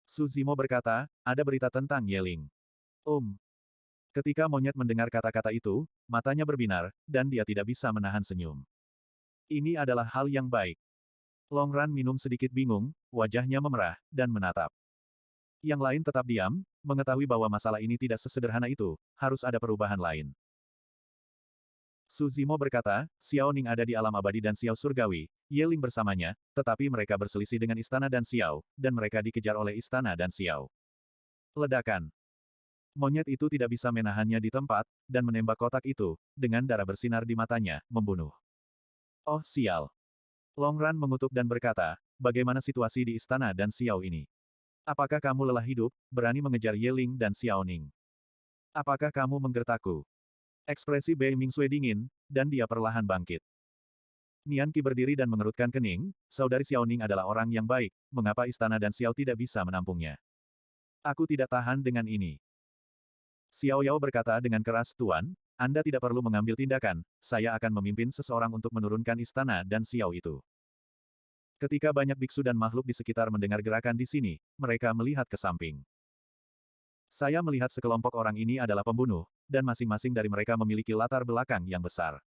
Su Zimo berkata, ada berita tentang Yeling. Ketika monyet mendengar kata-kata itu, matanya berbinar, dan dia tidak bisa menahan senyum. Ini adalah hal yang baik. Long Ran minum sedikit bingung, wajahnya memerah, dan menatap. Yang lain tetap diam, mengetahui bahwa masalah ini tidak sesederhana itu, harus ada perubahan lain. Su Zimo berkata, Xiao Ning ada di alam abadi dan Xiao Surgawi, Yeling bersamanya, tetapi mereka berselisih dengan istana dan Xiao, dan mereka dikejar oleh istana dan Xiao. Ledakan. Monyet itu tidak bisa menahannya di tempat, dan menembak kotak itu, dengan darah bersinar di matanya, membunuh. Oh sial. Long Ran mengutuk dan berkata, bagaimana situasi di istana dan Xiao ini? Apakah kamu lelah hidup, berani mengejar Yeling dan Xiao Ning? Apakah kamu menggertakku? Ekspresi Bei Mingsui dingin, dan dia perlahan bangkit. Nian Qi berdiri dan mengerutkan kening, saudari Xiaoning adalah orang yang baik, mengapa istana dan Xiao tidak bisa menampungnya? Aku tidak tahan dengan ini. Xiao Yao berkata dengan keras, Tuan, Anda tidak perlu mengambil tindakan, saya akan memimpin seseorang untuk menurunkan istana dan Xiao itu. Ketika banyak biksu dan makhluk di sekitar mendengar gerakan di sini, mereka melihat ke samping. Saya melihat sekelompok orang ini adalah pembunuh, dan masing-masing dari mereka memiliki latar belakang yang besar.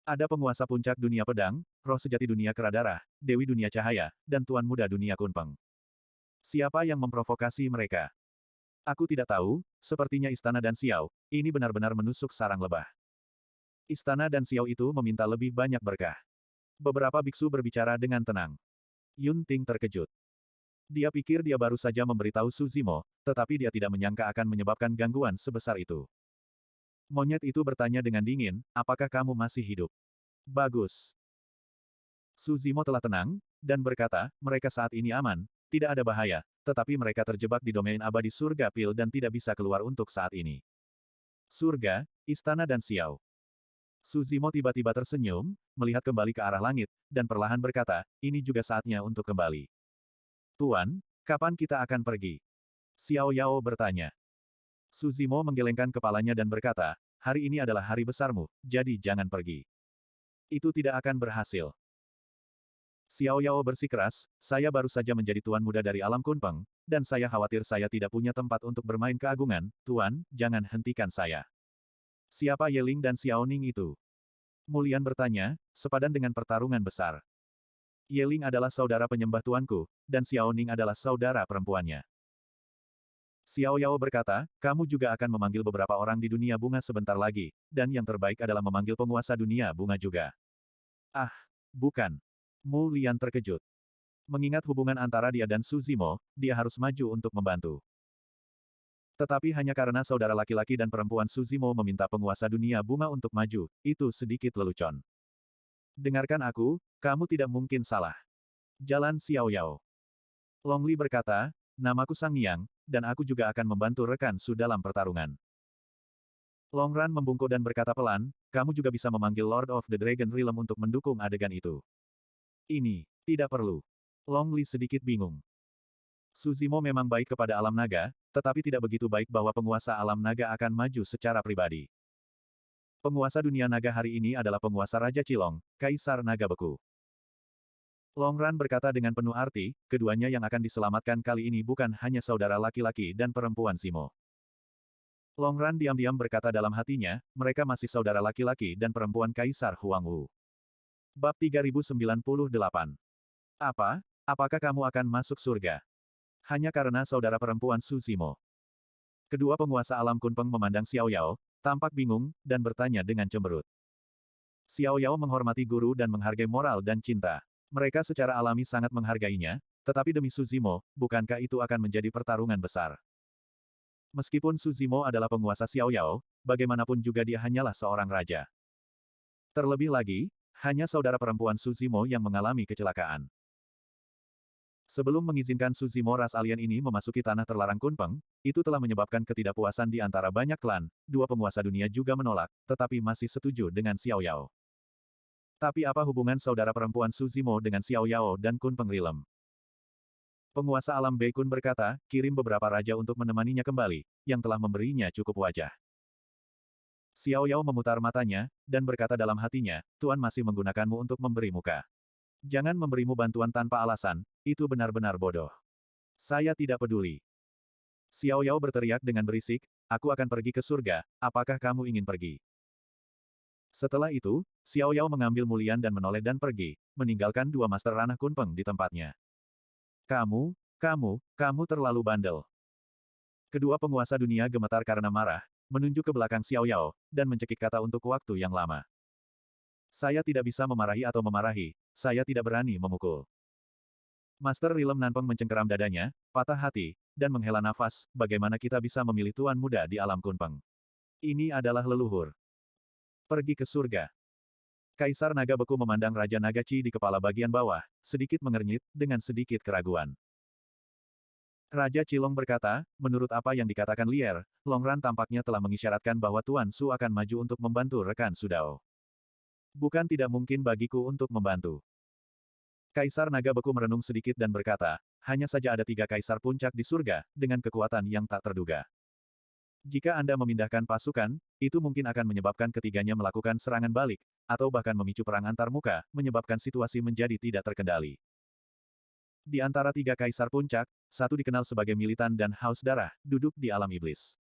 Ada penguasa puncak dunia pedang, roh sejati dunia kera darah, dewi dunia cahaya, dan tuan muda dunia kunpeng. Siapa yang memprovokasi mereka? Aku tidak tahu, sepertinya istana dan Xiao, ini benar-benar menusuk sarang lebah. Istana dan Xiao itu meminta lebih banyak berkah. Beberapa biksu berbicara dengan tenang. Yun Ting terkejut. Dia pikir dia baru saja memberitahu Su Zimo, tetapi dia tidak menyangka akan menyebabkan gangguan sebesar itu. Monyet itu bertanya dengan dingin, apakah kamu masih hidup? Bagus. Su Zimo telah tenang, dan berkata, mereka saat ini aman, tidak ada bahaya, tetapi mereka terjebak di domain abadi surga pil dan tidak bisa keluar untuk saat ini. Surga, istana dan Xiao. Su Zimo tiba-tiba tersenyum, melihat kembali ke arah langit, dan perlahan berkata, ini juga saatnya untuk kembali. Tuan, kapan kita akan pergi? Xiao Yao bertanya. Su Zimo menggelengkan kepalanya dan berkata, hari ini adalah hari besarmu, jadi jangan pergi. Itu tidak akan berhasil. Xiao Yao bersikeras, saya baru saja menjadi tuan muda dari alam kunpeng, dan saya khawatir saya tidak punya tempat untuk bermain keagungan, tuan, jangan hentikan saya. Siapa Yeling dan Xiaoning itu? Mulian bertanya, sepadan dengan pertarungan besar. Yeling adalah saudara penyembah tuanku, dan Xiaoning adalah saudara perempuannya. Xiao Yao berkata, kamu juga akan memanggil beberapa orang di dunia bunga sebentar lagi, dan yang terbaik adalah memanggil penguasa dunia bunga juga. Ah, bukan. Mu Lian terkejut. Mengingat hubungan antara dia dan Su Zimo, dia harus maju untuk membantu. Tetapi hanya karena saudara laki-laki dan perempuan Su Zimo meminta penguasa dunia bunga untuk maju, itu sedikit lelucon. Dengarkan aku, kamu tidak mungkin salah. Jalan Xiao Yao. Long Li berkata, namaku Sang Niang, dan aku juga akan membantu rekan Su dalam pertarungan. Long Ran membungkuk dan berkata pelan, kamu juga bisa memanggil Lord of the Dragon Realm untuk mendukung adegan itu. Ini, tidak perlu. Long Li sedikit bingung. Su Zimo memang baik kepada alam naga, tetapi tidak begitu baik bahwa penguasa alam naga akan maju secara pribadi. Penguasa dunia naga hari ini adalah penguasa Raja Cilong, Kaisar Naga Beku. Long Ran berkata dengan penuh arti, keduanya yang akan diselamatkan kali ini bukan hanya saudara laki-laki dan perempuan Zimo. Long Ran diam-diam berkata dalam hatinya, mereka masih saudara laki-laki dan perempuan Kaisar Huang Wu. Bab 3098. Apa? Apakah kamu akan masuk surga? Hanya karena saudara perempuan Su Zimo. Kedua penguasa alam kunpeng memandang Xiao Yao, tampak bingung, dan bertanya dengan cemberut. Xiao Yao menghormati guru dan menghargai moral dan cinta. Mereka secara alami sangat menghargainya, tetapi demi Su Zimo, bukankah itu akan menjadi pertarungan besar? Meskipun Su Zimo adalah penguasa Xiao Yao, bagaimanapun juga dia hanyalah seorang raja. Terlebih lagi, hanya saudara perempuan Su Zimo yang mengalami kecelakaan. Sebelum mengizinkan Su Zimo ras alien ini memasuki tanah terlarang kunpeng, itu telah menyebabkan ketidakpuasan di antara banyak klan, dua penguasa dunia juga menolak, tetapi masih setuju dengan Xiao Yao. Tapi apa hubungan saudara perempuan Su Zimo dengan Xiao Yao dan Kunpeng Realm? Penguasa alam Bei Kun berkata, kirim beberapa raja untuk menemaninya kembali, yang telah memberinya cukup wajah. Xiao Yao memutar matanya, dan berkata dalam hatinya, Tuan masih menggunakanmu untuk memberi muka. Jangan memberimu bantuan tanpa alasan, itu benar-benar bodoh. Saya tidak peduli. Xiao Yao berteriak dengan berisik, aku akan pergi ke surga, apakah kamu ingin pergi? Setelah itu, Xiao Yao mengambil Mulian dan menoleh dan pergi, meninggalkan dua master ranah kunpeng di tempatnya. Kamu terlalu bandel. Kedua penguasa dunia gemetar karena marah, menunjuk ke belakang Xiao Yao, dan mencekik kata untuk waktu yang lama. Saya tidak bisa memarahi atau memarahi, saya tidak berani memukul. Master Realm Nanpeng mencengkeram dadanya, patah hati, dan menghela nafas, bagaimana kita bisa memilih tuan muda di alam kunpeng. Ini adalah leluhur. Pergi ke surga. Kaisar Naga Beku memandang Raja Naga Chi di kepala bagian bawah, sedikit mengernyit, dengan sedikit keraguan. Raja Cilong berkata, menurut apa yang dikatakan Lier, Long Ran tampaknya telah mengisyaratkan bahwa Tuan Su akan maju untuk membantu rekan Sudao. Bukan tidak mungkin bagiku untuk membantu. Kaisar Naga Beku merenung sedikit dan berkata, hanya saja ada 3 kaisar puncak di surga, dengan kekuatan yang tak terduga. Jika Anda memindahkan pasukan, itu mungkin akan menyebabkan ketiganya melakukan serangan balik, atau bahkan memicu perang antar muka, menyebabkan situasi menjadi tidak terkendali. Di antara 3 kaisar puncak, satu dikenal sebagai militan dan haus darah, duduk di alam iblis.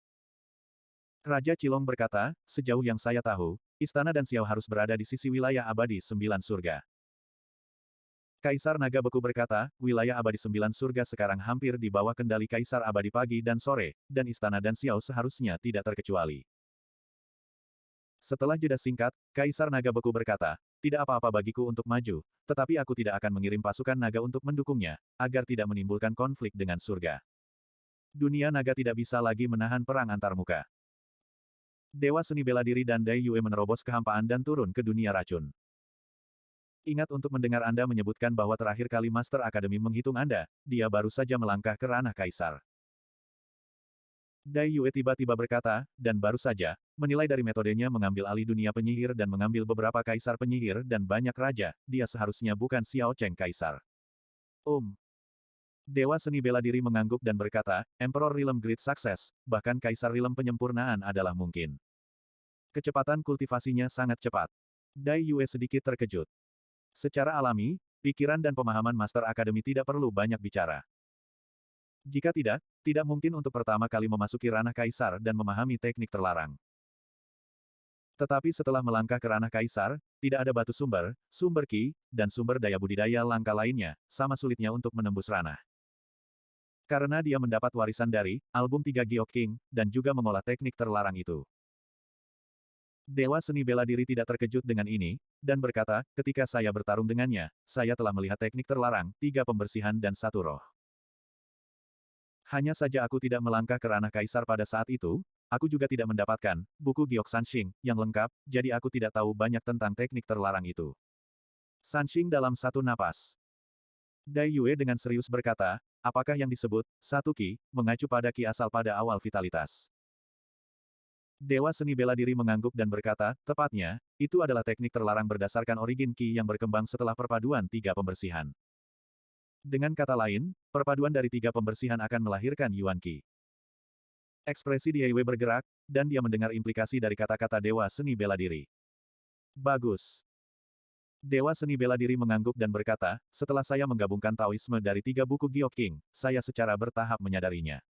Raja Cilong berkata, sejauh yang saya tahu, istana dan Xiao harus berada di sisi wilayah abadi 9 surga. Kaisar Naga Beku berkata, wilayah abadi 9 surga sekarang hampir di bawah kendali Kaisar Abadi pagi dan sore, dan istana dan Xiao seharusnya tidak terkecuali. Setelah jeda singkat, Kaisar Naga Beku berkata, tidak apa-apa bagiku untuk maju, tetapi aku tidak akan mengirim pasukan naga untuk mendukungnya, agar tidak menimbulkan konflik dengan surga. Dunia naga tidak bisa lagi menahan perang antar muka. Dewa seni bela diri dan Dai Yue menerobos kehampaan dan turun ke dunia racun. Ingat untuk mendengar Anda menyebutkan bahwa terakhir kali Master Academy menghitung Anda, dia baru saja melangkah ke ranah kaisar. Dai Yue tiba-tiba berkata, dan baru saja, menilai dari metodenya mengambil alih dunia penyihir dan mengambil beberapa kaisar penyihir dan banyak raja, dia seharusnya bukan Xiao Cheng kaisar. Dewa seni bela diri mengangguk dan berkata, Emperor Realm Great Success, bahkan kaisar Realm penyempurnaan adalah mungkin. Kecepatan kultivasinya sangat cepat. Dai Yue sedikit terkejut. Secara alami, pikiran dan pemahaman Master Academy tidak perlu banyak bicara. Jika tidak, tidak mungkin untuk pertama kali memasuki ranah kaisar dan memahami teknik terlarang. Tetapi setelah melangkah ke ranah kaisar, tidak ada batu sumber, sumber ki, dan sumber daya budidaya langka lainnya, sama sulitnya untuk menembus ranah. Karena dia mendapat warisan dari album 3 Giok King, dan juga mengolah teknik terlarang itu. Dewa seni bela diri tidak terkejut dengan ini, dan berkata, ketika saya bertarung dengannya, saya telah melihat teknik terlarang, 3 pembersihan dan 1 roh. Hanya saja aku tidak melangkah ke ranah kaisar pada saat itu, aku juga tidak mendapatkan buku Giok Sanxing yang lengkap, jadi aku tidak tahu banyak tentang teknik terlarang itu. Sanxing dalam satu napas. Dai Yue dengan serius berkata, apakah yang disebut satu ki, mengacu pada ki asal pada awal vitalitas? Dewa seni bela diri mengangguk dan berkata, tepatnya, itu adalah teknik terlarang berdasarkan origin ki yang berkembang setelah perpaduan 3 pembersihan. Dengan kata lain, perpaduan dari 3 pembersihan akan melahirkan Yuan Qi. Ekspresi Dai Yue bergerak, dan dia mendengar implikasi dari kata-kata Dewa seni bela diri. Bagus. Dewa seni bela diri mengangguk dan berkata, setelah saya menggabungkan Taoisme dari 3 buku Giok King, saya secara bertahap menyadarinya.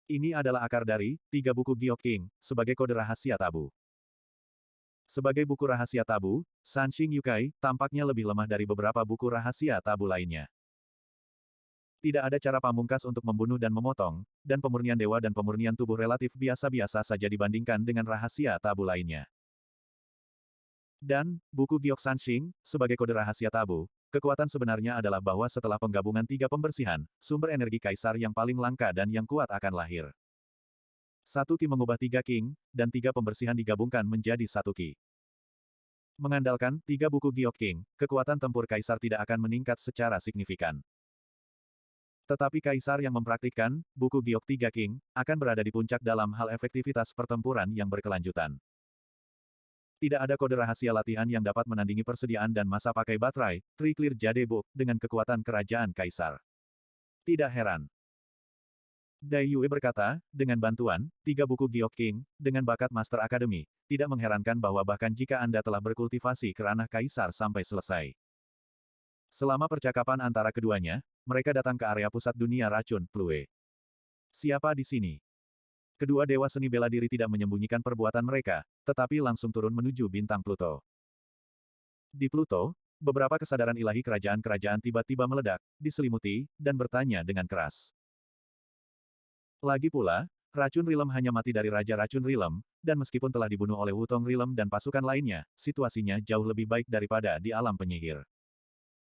Ini adalah akar dari 3 buku Giok King, sebagai kode rahasia tabu. Sebagai buku rahasia tabu, Sanxing Yukai tampaknya lebih lemah dari beberapa buku rahasia tabu lainnya. Tidak ada cara pamungkas untuk membunuh dan memotong, dan pemurnian dewa dan pemurnian tubuh relatif biasa-biasa saja dibandingkan dengan rahasia tabu lainnya. Dan, buku Giok Sanxing, sebagai kode rahasia tabu, kekuatan sebenarnya adalah bahwa setelah penggabungan 3 pembersihan, sumber energi kaisar yang paling langka dan yang kuat akan lahir. 1 ki mengubah 3 king, dan 3 pembersihan digabungkan menjadi 1 ki. Mengandalkan 3 buku Giok King, kekuatan tempur kaisar tidak akan meningkat secara signifikan. Tetapi kaisar yang mempraktikkan buku Giok 3 King, akan berada di puncak dalam hal efektivitas pertempuran yang berkelanjutan. Tidak ada kode rahasia latihan yang dapat menandingi persediaan dan masa pakai baterai, Triclear Jade Book, dengan kekuatan kerajaan kaisar. Tidak heran. Dai Yue berkata, dengan bantuan 3 buku Giok King, dengan bakat Master Academy, tidak mengherankan bahwa bahkan jika Anda telah berkultivasi ke ranah kaisar sampai selesai. Selama percakapan antara keduanya, mereka datang ke area pusat dunia racun, Plue. Siapa di sini? Kedua dewa seni bela diri tidak menyembunyikan perbuatan mereka, tetapi langsung turun menuju bintang Pluto. Di Pluto, beberapa kesadaran ilahi kerajaan-kerajaan tiba-tiba meledak, diselimuti, dan bertanya dengan keras. Lagi pula, racun Rilem hanya mati dari Raja Racun Rilem, dan meskipun telah dibunuh oleh Wutong Rilem dan pasukan lainnya, situasinya jauh lebih baik daripada di alam penyihir.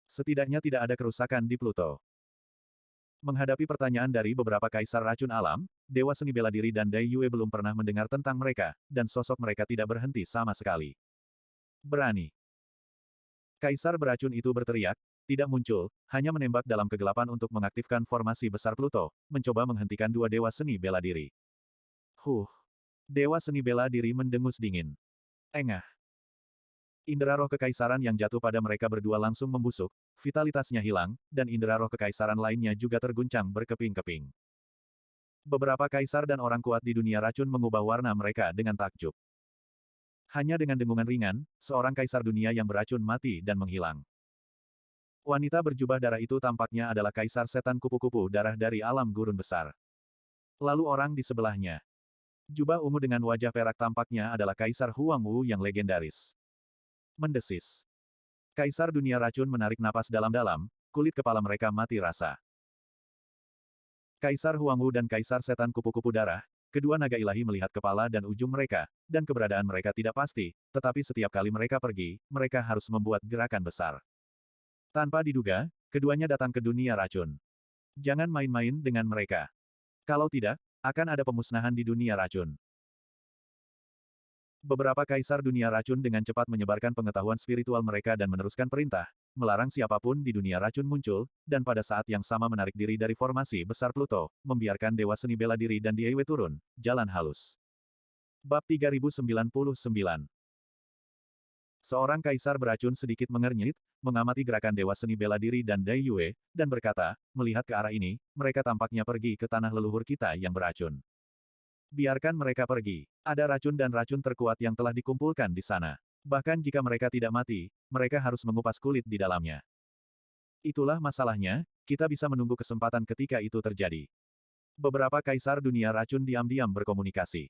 Setidaknya tidak ada kerusakan di Pluto. Menghadapi pertanyaan dari beberapa kaisar racun alam, Dewa Seni Bela Diri dan Dai Yue belum pernah mendengar tentang mereka, dan sosok mereka tidak berhenti sama sekali. Berani. Kaisar beracun itu berteriak, tidak muncul, hanya menembak dalam kegelapan untuk mengaktifkan formasi besar Pluto, mencoba menghentikan 2 Dewa Seni Bela Diri. Dewa Seni Bela Diri mendengus dingin. Engah. Indera roh kekaisaran yang jatuh pada mereka berdua langsung membusuk, vitalitasnya hilang, dan indera roh kekaisaran lainnya juga terguncang berkeping-keping. Beberapa kaisar dan orang kuat di dunia racun mengubah warna mereka dengan takjub. Hanya dengan dengungan ringan, seorang kaisar dunia yang beracun mati dan menghilang. Wanita berjubah darah itu tampaknya adalah kaisar setan kupu-kupu darah dari alam gurun besar. Lalu orang di sebelahnya. Jubah ungu dengan wajah perak tampaknya adalah Kaisar Huang Wu yang legendaris. Mendesis. Kaisar dunia racun menarik napas dalam-dalam, kulit kepala mereka mati rasa. Kaisar Huang Wu dan Kaisar Setan Kupu-Kupu Darah, kedua naga ilahi melihat kepala dan ujung mereka, dan keberadaan mereka tidak pasti, tetapi setiap kali mereka pergi, mereka harus membuat gerakan besar. Tanpa diduga, keduanya datang ke dunia racun. Jangan main-main dengan mereka. Kalau tidak, akan ada pemusnahan di dunia racun. Beberapa kaisar dunia racun dengan cepat menyebarkan pengetahuan spiritual mereka dan meneruskan perintah, melarang siapapun di dunia racun muncul, dan pada saat yang sama menarik diri dari formasi besar Pluto, membiarkan Dewa Seni Bela Diri dan Diewe turun, jalan halus. Bab 3099. Seorang kaisar beracun sedikit mengernyit, mengamati gerakan Dewa Seni Bela Diri dan Dai Yue, dan berkata, melihat ke arah ini, mereka tampaknya pergi ke tanah leluhur kita yang beracun. Biarkan mereka pergi. Ada racun dan racun terkuat yang telah dikumpulkan di sana. Bahkan jika mereka tidak mati, mereka harus mengupas kulit di dalamnya. Itulah masalahnya, kita bisa menunggu kesempatan ketika itu terjadi. Beberapa kaisar dunia racun diam-diam berkomunikasi.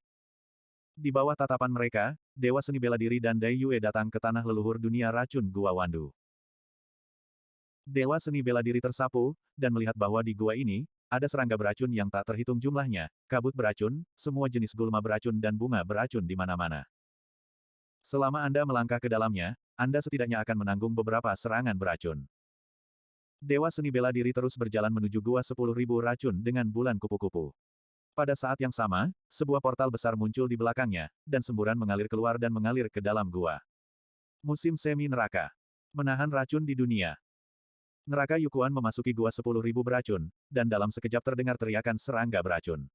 Di bawah tatapan mereka, Dewa Seni Bela Diri dan Dai Yue datang ke tanah leluhur dunia racun Gua Wandu. Dewa Seni Bela Diri tersapu, dan melihat bahwa di gua ini, ada serangga beracun yang tak terhitung jumlahnya, kabut beracun, semua jenis gulma beracun dan bunga beracun di mana-mana. Selama Anda melangkah ke dalamnya, Anda setidaknya akan menanggung beberapa serangan beracun. Dewa Seni Bela Diri terus berjalan menuju gua 10.000 racun dengan bulan kupu-kupu. Pada saat yang sama, sebuah portal besar muncul di belakangnya, dan semburan mengalir keluar dan mengalir ke dalam gua. Musim semi neraka. Menahan racun di dunia. Neraka Yukuan memasuki gua 10.000 beracun, dan dalam sekejap terdengar teriakan serangga beracun.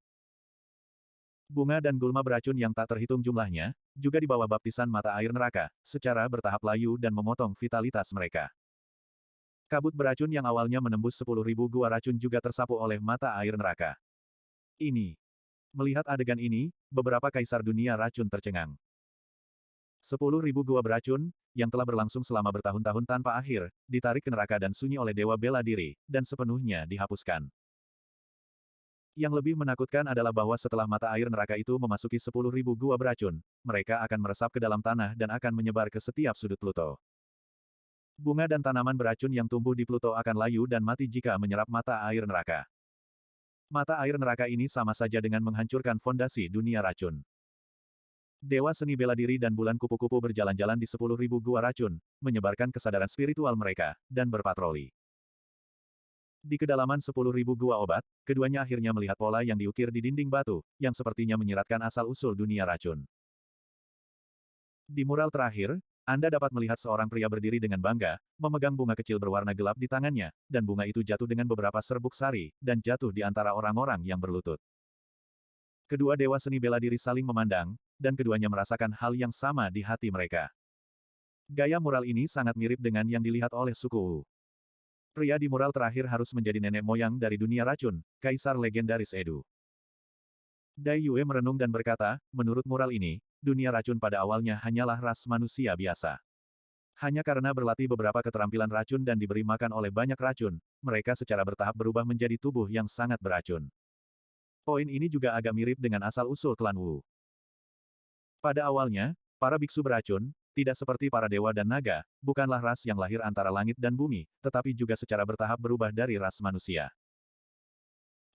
Bunga dan gulma beracun yang tak terhitung jumlahnya, juga di bawah baptisan mata air neraka, secara bertahap layu dan memotong vitalitas mereka. Kabut beracun yang awalnya menembus 10.000 gua racun juga tersapu oleh mata air neraka. Ini. Melihat adegan ini, beberapa kaisar dunia racun tercengang. 10.000 gua beracun, yang telah berlangsung selama bertahun-tahun tanpa akhir, ditarik ke neraka dan sunyi oleh Dewa Bela Diri, dan sepenuhnya dihapuskan. Yang lebih menakutkan adalah bahwa setelah mata air neraka itu memasuki 10.000 gua beracun, mereka akan meresap ke dalam tanah dan akan menyebar ke setiap sudut Pluto. Bunga dan tanaman beracun yang tumbuh di Pluto akan layu dan mati jika menyerap mata air neraka. Mata air neraka ini sama saja dengan menghancurkan fondasi dunia racun. Dewa Seni Bela Diri dan bulan kupu-kupu berjalan-jalan di 10.000 gua racun, menyebarkan kesadaran spiritual mereka, dan berpatroli. Di kedalaman 10.000 gua obat, keduanya akhirnya melihat pola yang diukir di dinding batu, yang sepertinya menyiratkan asal-usul dunia racun. Di mural terakhir, Anda dapat melihat seorang pria berdiri dengan bangga, memegang bunga kecil berwarna gelap di tangannya, dan bunga itu jatuh dengan beberapa serbuk sari, dan jatuh di antara orang-orang yang berlutut. Kedua Dewa Seni Bela Diri saling memandang, dan keduanya merasakan hal yang sama di hati mereka. Gaya mural ini sangat mirip dengan yang dilihat oleh suku Wu. Pria di mural terakhir harus menjadi nenek moyang dari dunia racun, kaisar legendaris Edu. Dai Yue merenung dan berkata, menurut mural ini, dunia racun pada awalnya hanyalah ras manusia biasa. Hanya karena berlatih beberapa keterampilan racun dan diberi makan oleh banyak racun, mereka secara bertahap berubah menjadi tubuh yang sangat beracun. Poin ini juga agak mirip dengan asal-usul klan Wu. Pada awalnya, para biksu beracun, tidak seperti para dewa dan naga, bukanlah ras yang lahir antara langit dan bumi, tetapi juga secara bertahap berubah dari ras manusia.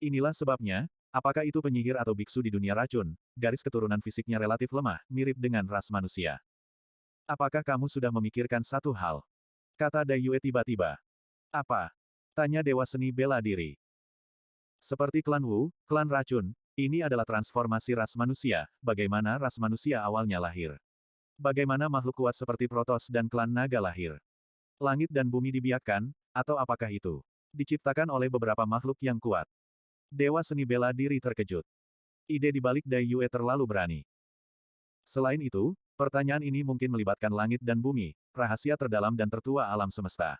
Inilah sebabnya, apakah itu penyihir atau biksu di dunia racun, garis keturunan fisiknya relatif lemah, mirip dengan ras manusia. Apakah kamu sudah memikirkan satu hal? Kata Dai Yue tiba-tiba. Apa? Tanya Dewa Seni Bela Diri. Seperti klan Wu, klan racun, ini adalah transformasi ras manusia, bagaimana ras manusia awalnya lahir. Bagaimana makhluk kuat seperti Protoss dan klan naga lahir. Langit dan bumi dibiakkan, atau apakah itu diciptakan oleh beberapa makhluk yang kuat? Dewa Seni Bela Diri terkejut. Ide di balik Dai Yue terlalu berani. Selain itu, pertanyaan ini mungkin melibatkan langit dan bumi, rahasia terdalam dan tertua alam semesta.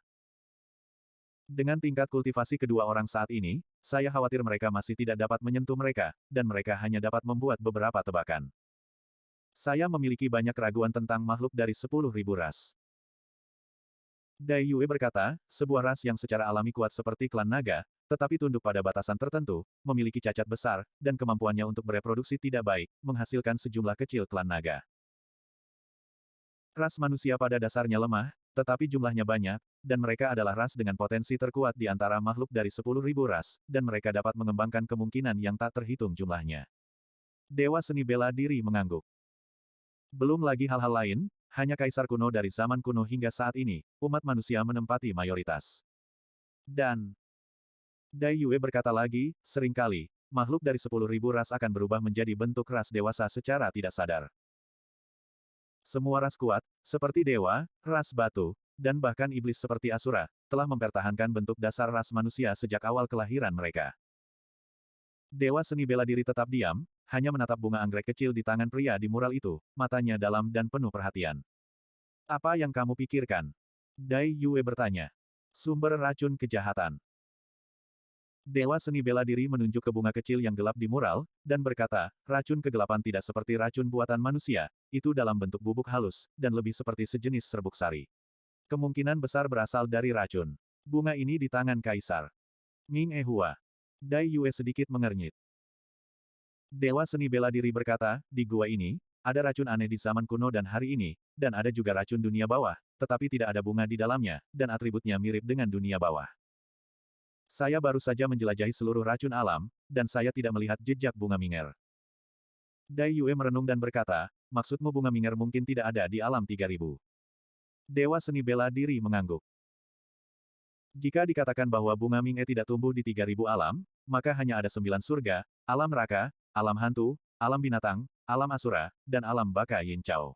Dengan tingkat kultivasi kedua orang saat ini, saya khawatir mereka masih tidak dapat menyentuh mereka, dan mereka hanya dapat membuat beberapa tebakan. Saya memiliki banyak keraguan tentang makhluk dari 10.000 ras. Dai Yue berkata, sebuah ras yang secara alami kuat seperti klan naga, tetapi tunduk pada batasan tertentu, memiliki cacat besar, dan kemampuannya untuk bereproduksi tidak baik, menghasilkan sejumlah kecil klan naga. Ras manusia pada dasarnya lemah, tetapi jumlahnya banyak, dan mereka adalah ras dengan potensi terkuat di antara makhluk dari 10.000 ras, dan mereka dapat mengembangkan kemungkinan yang tak terhitung jumlahnya. Dewa seni bela diri mengangguk. Belum lagi hal-hal lain, hanya kaisar kuno dari zaman kuno hingga saat ini, umat manusia menempati mayoritas. Dan Dai Yue berkata lagi, seringkali, makhluk dari 10.000 ras akan berubah menjadi bentuk ras dewasa secara tidak sadar. Semua ras kuat, seperti dewa, ras batu, dan bahkan iblis seperti Asura, telah mempertahankan bentuk dasar ras manusia sejak awal kelahiran mereka. Dewa seni bela diri tetap diam, hanya menatap bunga anggrek kecil di tangan pria di mural itu, matanya dalam dan penuh perhatian. Apa yang kamu pikirkan? Dai Yue bertanya. Sumber racun kejahatan. Dewa seni bela diri menunjuk ke bunga kecil yang gelap di mural, dan berkata, racun kegelapan tidak seperti racun buatan manusia, itu dalam bentuk bubuk halus, dan lebih seperti sejenis serbuk sari. Kemungkinan besar berasal dari racun. Bunga ini di tangan kaisar. Ming Ehua. Dai Yue sedikit mengernyit. Dewa seni bela diri berkata, di gua ini, ada racun aneh di zaman kuno dan hari ini, dan ada juga racun dunia bawah, tetapi tidak ada bunga di dalamnya, dan atributnya mirip dengan dunia bawah. Saya baru saja menjelajahi seluruh racun alam, dan saya tidak melihat jejak bunga minger. Dai Yue merenung dan berkata, maksudmu bunga minger mungkin tidak ada di alam 3000. Dewa seni bela diri mengangguk. Jika dikatakan bahwa bunga Ming-e tidak tumbuh di 3000 alam, maka hanya ada 9 surga, alam neraka, alam hantu, alam binatang, alam asura, dan alam baka Yin Chao.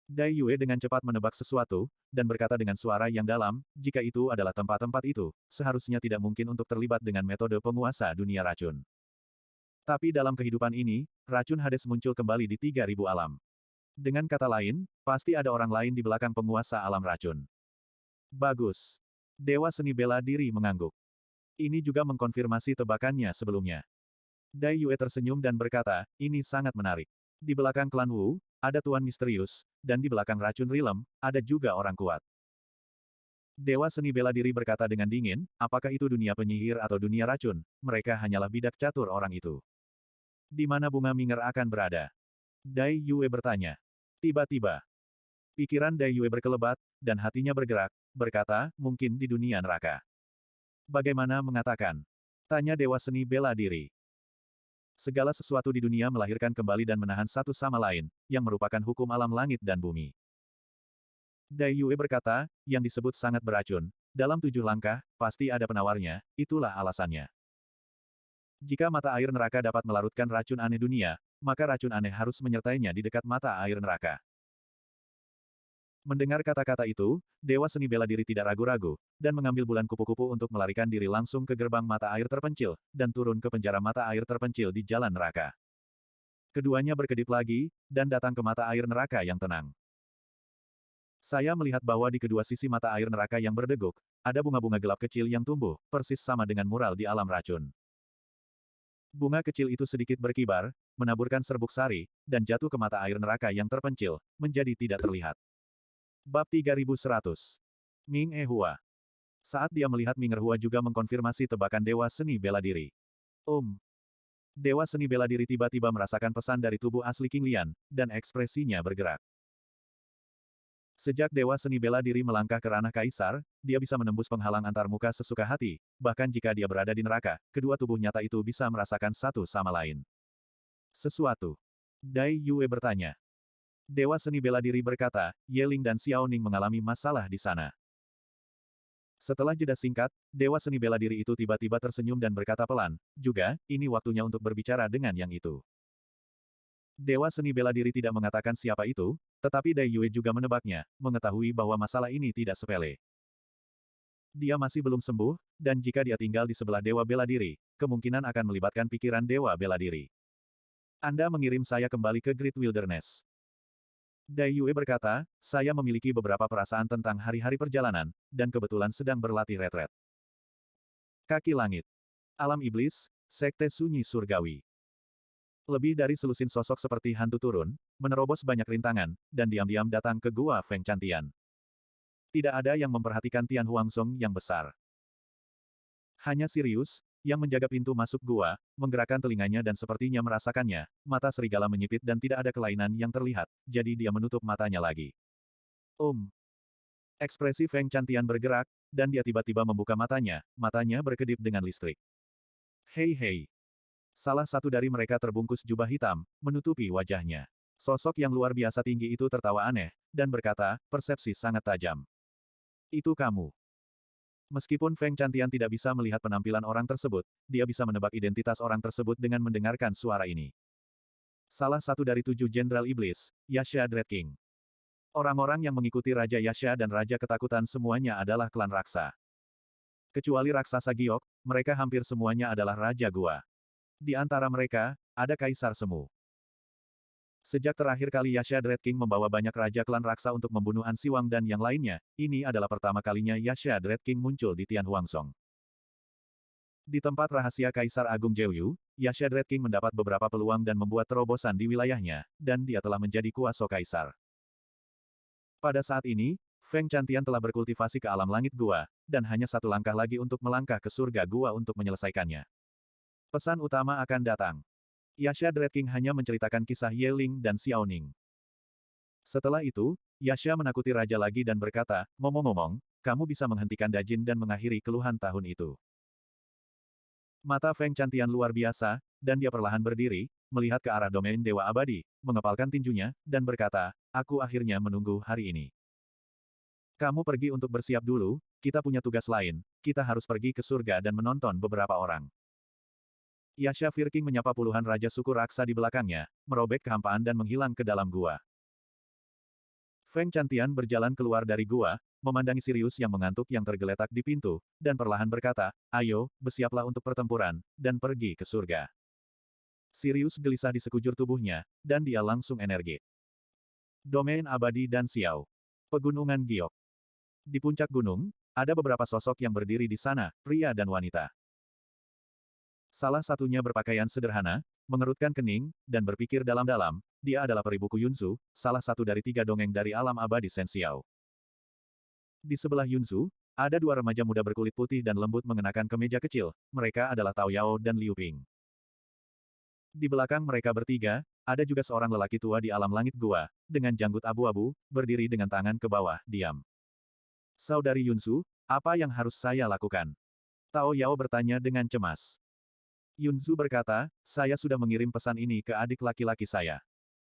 Dai Yue dengan cepat menebak sesuatu, dan berkata dengan suara yang dalam, jika itu adalah tempat-tempat itu, seharusnya tidak mungkin untuk terlibat dengan metode penguasa dunia racun. Tapi dalam kehidupan ini, racun Hades muncul kembali di 3000 alam. Dengan kata lain, pasti ada orang lain di belakang penguasa alam racun. Bagus. Dewa seni bela diri mengangguk. Ini juga mengkonfirmasi tebakannya sebelumnya. Dai Yue tersenyum dan berkata, ini sangat menarik. Di belakang klan Wu, ada Tuan Misterius, dan di belakang racun Rilem, ada juga orang kuat. Dewa seni bela diri berkata dengan dingin, apakah itu dunia penyihir atau dunia racun, mereka hanyalah bidak catur orang itu. Di mana bunga minger akan berada? Dai Yue bertanya. Tiba-tiba, pikiran Dai Yue berkelebat, dan hatinya bergerak, berkata, mungkin di dunia neraka. Bagaimana mengatakan? Tanya Dewa seni bela diri. Segala sesuatu di dunia melahirkan kembali dan menahan satu sama lain, yang merupakan hukum alam langit dan bumi. Dai Yue berkata, yang disebut sangat beracun, dalam 7 langkah, pasti ada penawarnya, itulah alasannya. Jika mata air neraka dapat melarutkan racun aneh dunia, maka racun aneh harus menyertainya di dekat mata air neraka. Mendengar kata-kata itu, Dewa seni bela diri tidak ragu-ragu, dan mengambil bulan kupu-kupu untuk melarikan diri langsung ke gerbang mata air terpencil, dan turun ke penjara mata air terpencil di jalan neraka. Keduanya berkedip lagi, dan datang ke mata air neraka yang tenang. Saya melihat bahwa di kedua sisi mata air neraka yang berdeguk, ada bunga-bunga gelap kecil yang tumbuh, persis sama dengan mural di alam racun. Bunga kecil itu sedikit berkibar, menaburkan serbuk sari, dan jatuh ke mata air neraka yang terpencil, menjadi tidak terlihat. Bab 3100. Ming Ehua. Saat dia melihat Ming Erhua juga mengkonfirmasi tebakan Dewa Seni Bela Diri. Dewa Seni Bela Diri tiba-tiba merasakan pesan dari tubuh asli King Lian, dan ekspresinya bergerak. Sejak Dewa Seni Bela Diri melangkah ke ranah kaisar, dia bisa menembus penghalang antar muka sesuka hati, bahkan jika dia berada di neraka, kedua tubuh nyata itu bisa merasakan satu sama lain. Sesuatu. Dai Yue bertanya. Dewa Seni Bela Diri berkata, Yeling dan Xiaoning mengalami masalah di sana. Setelah jeda singkat, Dewa Seni Bela Diri itu tiba-tiba tersenyum dan berkata pelan, juga, ini waktunya untuk berbicara dengan yang itu. Dewa Seni Bela Diri tidak mengatakan siapa itu, tetapi Dai Yue juga menebaknya, mengetahui bahwa masalah ini tidak sepele. Dia masih belum sembuh, dan jika dia tinggal di sebelah Dewa Bela Diri, kemungkinan akan melibatkan pikiran Dewa Bela Diri. Anda mengirim saya kembali ke Great Wilderness. Dai Yue berkata, saya memiliki beberapa perasaan tentang hari-hari perjalanan, dan kebetulan sedang berlatih retret. Kaki langit. Alam iblis, sekte sunyi surgawi. Lebih dari selusin sosok seperti hantu turun, menerobos banyak rintangan, dan diam-diam datang ke gua Feng Chantian. Tidak ada yang memperhatikan Tian Huangsong yang besar. Hanya Sirius, yang menjaga pintu masuk gua, menggerakkan telinganya dan sepertinya merasakannya, mata serigala menyipit dan tidak ada kelainan yang terlihat, jadi dia menutup matanya lagi. Ekspresi Feng Chantian bergerak, dan dia tiba-tiba membuka matanya berkedip dengan listrik. Hei hei. Salah satu dari mereka terbungkus jubah hitam, menutupi wajahnya. Sosok yang luar biasa tinggi itu tertawa aneh, dan berkata, persepsi sangat tajam. Itu kamu. Meskipun Feng Chantian tidak bisa melihat penampilan orang tersebut, dia bisa menebak identitas orang tersebut dengan mendengarkan suara ini. Salah satu dari 7 Jenderal Iblis, Yasha Dread King. Orang-orang yang mengikuti Raja Yasha dan Raja Ketakutan semuanya adalah klan raksa. Kecuali raksasa giok, mereka hampir semuanya adalah Raja Gua. Di antara mereka, ada Kaisar Semu. Sejak terakhir kali Yasha Dread King membawa banyak raja klan raksa untuk membunuh An Siwang dan yang lainnya, ini adalah pertama kalinya Yasha Dread King muncul di Tian Huangsong. Di tempat rahasia Kaisar Agung Jeoyu, Yasha Dread King mendapat beberapa peluang dan membuat terobosan di wilayahnya, dan dia telah menjadi kuasa Kaisar. Pada saat ini, Feng Chantian telah berkultivasi ke alam langit gua, dan hanya satu langkah lagi untuk melangkah ke surga gua untuk menyelesaikannya. Pesan utama akan datang. Yasha Dread King hanya menceritakan kisah Ye Ling dan Xiao Ning. Setelah itu, Yasha menakuti raja lagi dan berkata, ngomong-ngomong, kamu bisa menghentikan Dajin dan mengakhiri keluhan tahun itu. Mata Feng Chantian luar biasa, dan dia perlahan berdiri, melihat ke arah domain Dewa Abadi, mengepalkan tinjunya, dan berkata, aku akhirnya menunggu hari ini. Kamu pergi untuk bersiap dulu, kita punya tugas lain, kita harus pergi ke surga dan menonton beberapa orang. Yasha Firking menyapa puluhan raja suku raksa di belakangnya, merobek kehampaan dan menghilang ke dalam gua. Feng Chantian berjalan keluar dari gua, memandangi Sirius yang mengantuk yang tergeletak di pintu, dan perlahan berkata, ayo, bersiaplah untuk pertempuran, dan pergi ke surga. Sirius gelisah di sekujur tubuhnya, dan dia langsung energi. Domain Abadi dan Xiao. Pegunungan Giok. Di puncak gunung, ada beberapa sosok yang berdiri di sana, pria dan wanita. Salah satunya berpakaian sederhana, mengerutkan kening, dan berpikir dalam-dalam, dia adalah peri buku Yunzu, salah satu dari 3 dongeng dari alam abadi Shen Xiao. Di sebelah Yunzu, ada 2 remaja muda berkulit putih dan lembut mengenakan kemeja kecil, mereka adalah Tao Yao dan Liu Ping. Di belakang mereka bertiga, ada juga seorang lelaki tua di alam langit gua, dengan janggut abu-abu, berdiri dengan tangan ke bawah, diam. Saudari Yunzu, apa yang harus saya lakukan? Tao Yao bertanya dengan cemas. Yunzu berkata, saya sudah mengirim pesan ini ke adik laki-laki saya.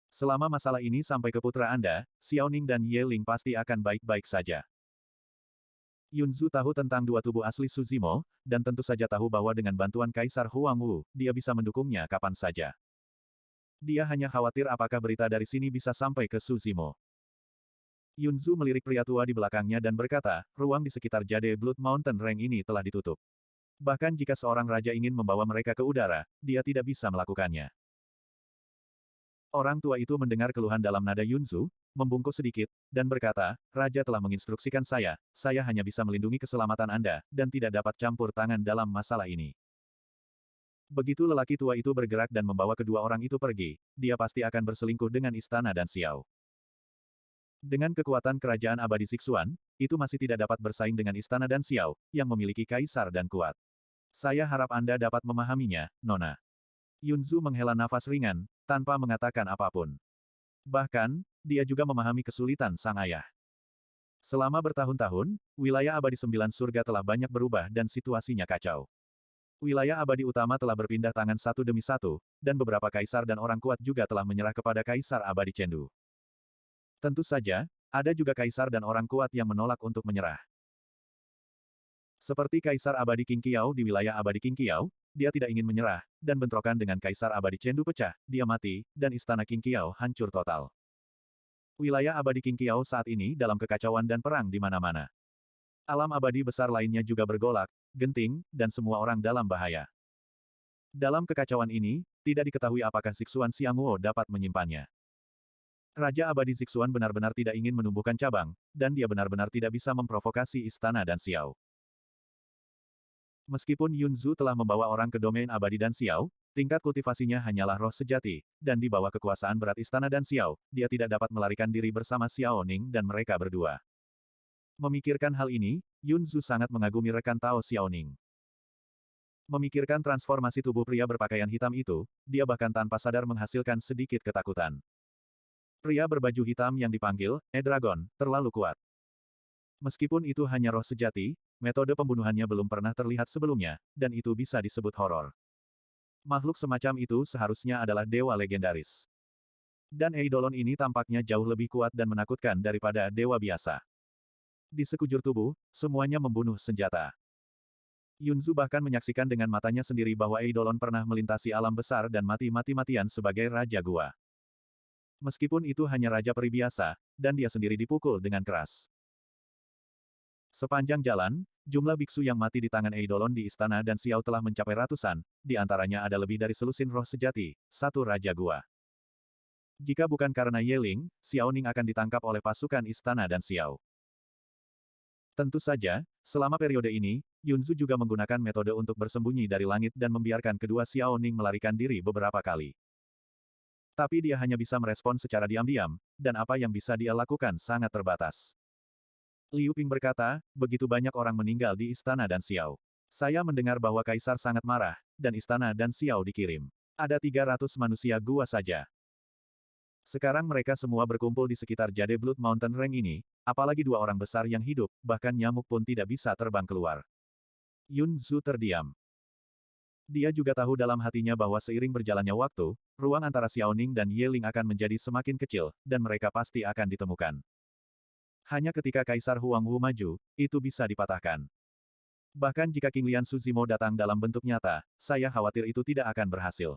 Selama masalah ini sampai ke putra Anda, Xiaoning dan Ye Ling pasti akan baik-baik saja. Yunzu tahu tentang 2 tubuh asli Suzimo, dan tentu saja tahu bahwa dengan bantuan Kaisar Huang Wu, dia bisa mendukungnya kapan saja. Dia hanya khawatir apakah berita dari sini bisa sampai ke Suzimo. Yunzu melirik pria tua di belakangnya dan berkata, ruang di sekitar Jade Blood Mountain Range ini telah ditutup. Bahkan jika seorang raja ingin membawa mereka ke udara, dia tidak bisa melakukannya. Orang tua itu mendengar keluhan dalam nada Yunzu, membungkuk sedikit, dan berkata, Raja telah menginstruksikan saya hanya bisa melindungi keselamatan Anda, dan tidak dapat campur tangan dalam masalah ini. Begitu lelaki tua itu bergerak dan membawa kedua orang itu pergi, dia pasti akan berselingkuh dengan istana dan Xiao. Dengan kekuatan kerajaan abadi Sixuan, itu masih tidak dapat bersaing dengan istana dan Xiao, yang memiliki kaisar dan kuat. Saya harap Anda dapat memahaminya, Nona. Yunzu menghela nafas ringan, tanpa mengatakan apapun. Bahkan, dia juga memahami kesulitan sang ayah. Selama bertahun-tahun, wilayah abadi 9 surga telah banyak berubah dan situasinya kacau. Wilayah abadi utama telah berpindah tangan satu demi satu, dan beberapa kaisar dan orang kuat juga telah menyerah kepada kaisar abadi Chengdu. Tentu saja, ada juga kaisar dan orang kuat yang menolak untuk menyerah. Seperti Kaisar Abadi Qing Qiao di wilayah Abadi Qing Qiao, dia tidak ingin menyerah, dan bentrokan dengan Kaisar Abadi Chengdu pecah, dia mati, dan istana Qing Qiao hancur total. Wilayah Abadi Qing Qiao saat ini dalam kekacauan dan perang di mana-mana. Alam abadi besar lainnya juga bergolak, genting, dan semua orang dalam bahaya. Dalam kekacauan ini, tidak diketahui apakah Sixuan Xiangguo dapat menyimpannya. Raja Abadi Zixuan benar-benar tidak ingin menumbuhkan cabang, dan dia benar-benar tidak bisa memprovokasi istana dan Xiao. Meskipun Yun Zhu telah membawa orang ke domain abadi dan Xiao, tingkat kultivasinya hanyalah roh sejati, dan di bawah kekuasaan berat istana dan Xiao, dia tidak dapat melarikan diri bersama Xiao Ning dan mereka berdua. Memikirkan hal ini, Yun Zhu sangat mengagumi rekan Tao Xiao Ning. Memikirkan transformasi tubuh pria berpakaian hitam itu, dia bahkan tanpa sadar menghasilkan sedikit ketakutan. Pria berbaju hitam yang dipanggil E-Dragon terlalu kuat. Meskipun itu hanya roh sejati, metode pembunuhannya belum pernah terlihat sebelumnya, dan itu bisa disebut horor. Makhluk semacam itu seharusnya adalah dewa legendaris. Dan Eidolon ini tampaknya jauh lebih kuat dan menakutkan daripada dewa biasa. Di sekujur tubuh, semuanya membunuh senjata. Yunzu bahkan menyaksikan dengan matanya sendiri bahwa Eidolon pernah melintasi alam besar dan mati-mati-matian sebagai Raja Gua. Meskipun itu hanya Raja Peri biasa, dan dia sendiri dipukul dengan keras. Sepanjang jalan, jumlah biksu yang mati di tangan Eidolon di istana dan Xiao telah mencapai ratusan, di antaranya ada lebih dari selusin roh sejati, satu Raja Gua. Jika bukan karena Yeling, Xiao Ning akan ditangkap oleh pasukan istana dan Xiao. Tentu saja, selama periode ini, Yunzu juga menggunakan metode untuk bersembunyi dari langit dan membiarkan kedua Xiao Ning melarikan diri beberapa kali. Tapi dia hanya bisa merespon secara diam-diam, dan apa yang bisa dia lakukan sangat terbatas. Liu Ping berkata, begitu banyak orang meninggal di istana dan Xiao. Saya mendengar bahwa Kaisar sangat marah, dan istana dan Xiao dikirim. Ada 300 manusia gua saja. Sekarang mereka semua berkumpul di sekitar Jade Blood Mountain Range ini, apalagi dua orang besar yang hidup, bahkan nyamuk pun tidak bisa terbang keluar. Yun Zhu terdiam. Dia juga tahu dalam hatinya bahwa seiring berjalannya waktu, ruang antara Xiao Ning dan Ye Ling akan menjadi semakin kecil, dan mereka pasti akan ditemukan. Hanya ketika Kaisar Huang Wu maju, itu bisa dipatahkan. Bahkan jika King Lian Suzimo datang dalam bentuk nyata, saya khawatir itu tidak akan berhasil.